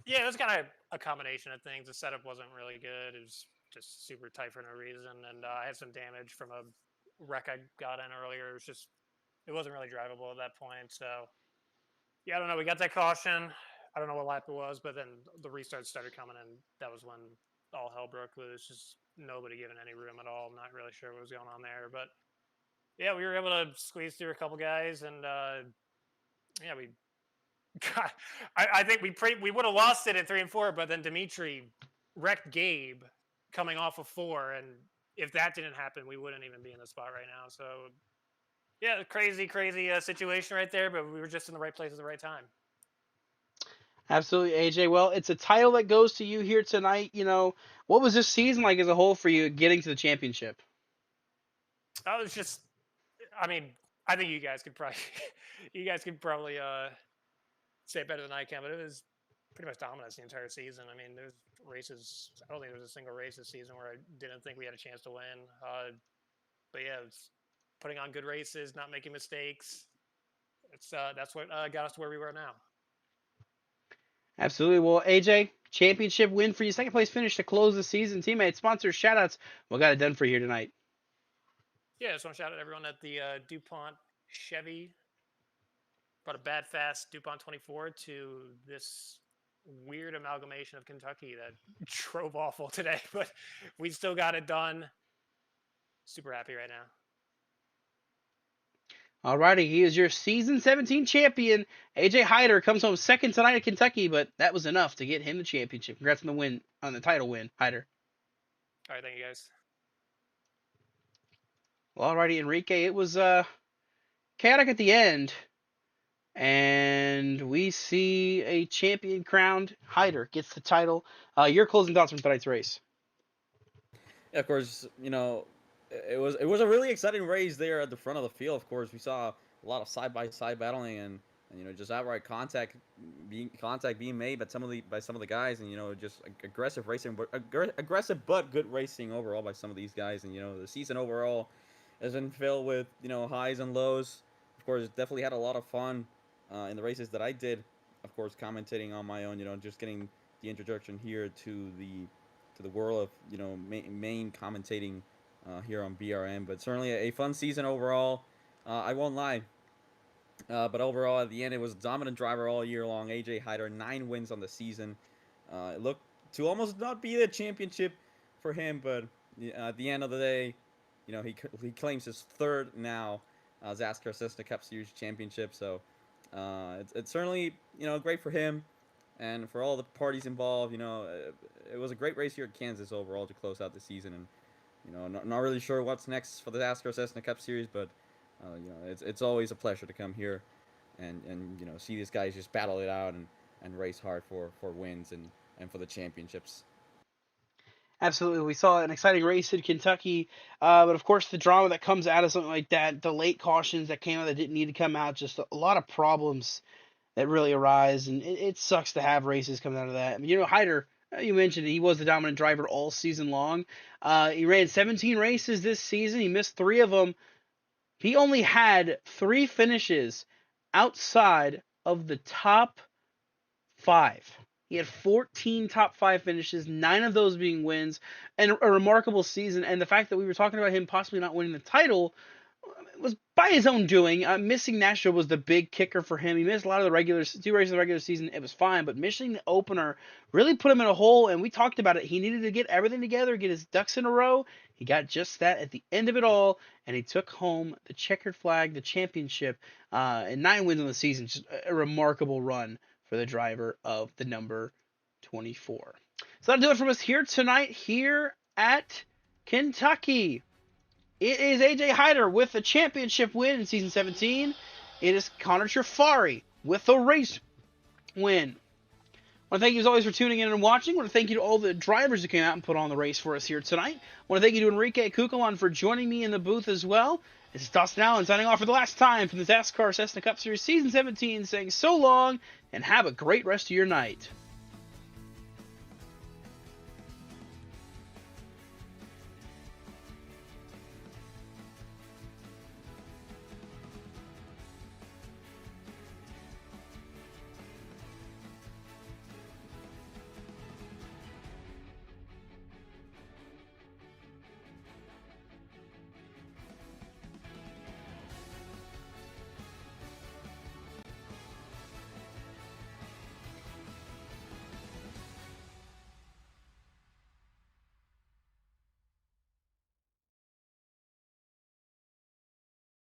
Yeah, it was kind of a combination of things. The setup wasn't really good. It was just super tight for no reason, and I had some damage from a wreck I got in earlier. It wasn't really drivable at that point. So yeah, I don't know. We got that caution. I don't know what lap it was, but then the restarts started coming, and that was when all hell broke loose. Just nobody giving any room at all. I'm not really sure what was going on there, but yeah, we were able to squeeze through a couple guys, and yeah, I think we would have lost it at 3 and 4, but then Dimitri wrecked Gabe coming off of 4, and if that didn't happen, we wouldn't even be in the spot right now. So, yeah, crazy situation right there, but we were just in the right place at the right time. Absolutely, AJ. Well, it's a title that goes to you here tonight. What was this season like as a whole for you getting to the championship? I was just, I mean, I think you guys could probably, say it better than I can, but it was pretty much dominance the entire season. I mean, there's races. I don't think there was a single race this season where I didn't think we had a chance to win. But yeah, it's putting on good races, not making mistakes. That's what got us to where we were now. Absolutely. Well, AJ, championship win for you. Second place finish to close the season. Teammates, sponsors, shoutouts. What got it done for you here tonight? Yeah, just want to shout out everyone at the DuPont Chevy. Brought a bad fast DuPont 24 to this weird amalgamation of Kentucky that drove awful today, but we still got it done. Super happy right now. Alrighty, he is your season 17 champion. AJ Hyder comes home second tonight at Kentucky, but that was enough to get him the championship. Congrats on the win, on the title win, Hyder. All right, thank you guys. Well, alrighty, Enrique, it was chaotic at the end, and we see a champion crowned. Hyder gets the title. Your closing thoughts from tonight's race? Yeah, of course, it was a really exciting race there at the front of the field. Of course, we saw a lot of side by side battling and just outright contact being made by some of the guys, and just aggressive racing, but aggressive but good racing overall by some of these guys. And the season overall has been filled with highs and lows. Of course, definitely had a lot of fun in the races that I did. Of course, commentating on my own, just getting the introduction here to the world of main commentating here on BRM. But certainly a fun season overall. I won't lie. But overall, at the end, it was a dominant driver all year long. AJ Hyder, 9 wins on the season. It looked to almost not be the championship for him, but at the end of the day, he claims his third now XASCAR Cessna Cup Series championship. So it's certainly great for him and for all the parties involved. It was a great race here at Kansas overall to close out the season, and not really sure what's next for the XASCAR Cessna Cup Series, but it's always a pleasure to come here and see these guys just battle it out and race hard for wins and for the championships. Absolutely. We saw an exciting race in Kentucky, but of course the drama that comes out of something like that, the late cautions that came out that didn't need to come out, just a lot of problems that really arise, and it sucks to have races coming out of that. I mean, Hyder, you mentioned he was the dominant driver all season long. He ran 17 races this season. He missed 3 of them. He only had 3 finishes outside of the top 5. He had 14 top 5 finishes, 9 of those being wins, and a remarkable season. And the fact that we were talking about him possibly not winning the title was by his own doing. Missing Nashville was the big kicker for him. He missed a lot of the 2 races in the regular season. It was fine, but missing the opener really put him in a hole, and we talked about it. He needed to get everything together, get his ducks in a row. He got just that at the end of it all, and he took home the checkered flag, the championship, and 9 wins on the season. Just a remarkable run for the driver of the number 24. So that'll do it from us here tonight, here at Kentucky. It is AJ Hyder with the championship win in season 17. It is Connor Trifari with the race win. I want to thank you as always for tuning in and watching. I want to thank you to all the drivers who came out and put on the race for us here tonight. I want to thank you to Enrique Cucalan for joining me in the booth as well. This is Dustin Allen signing off for the last time from the XASCAR Cessna Cup Series Season 17, saying so long and have a great rest of your night.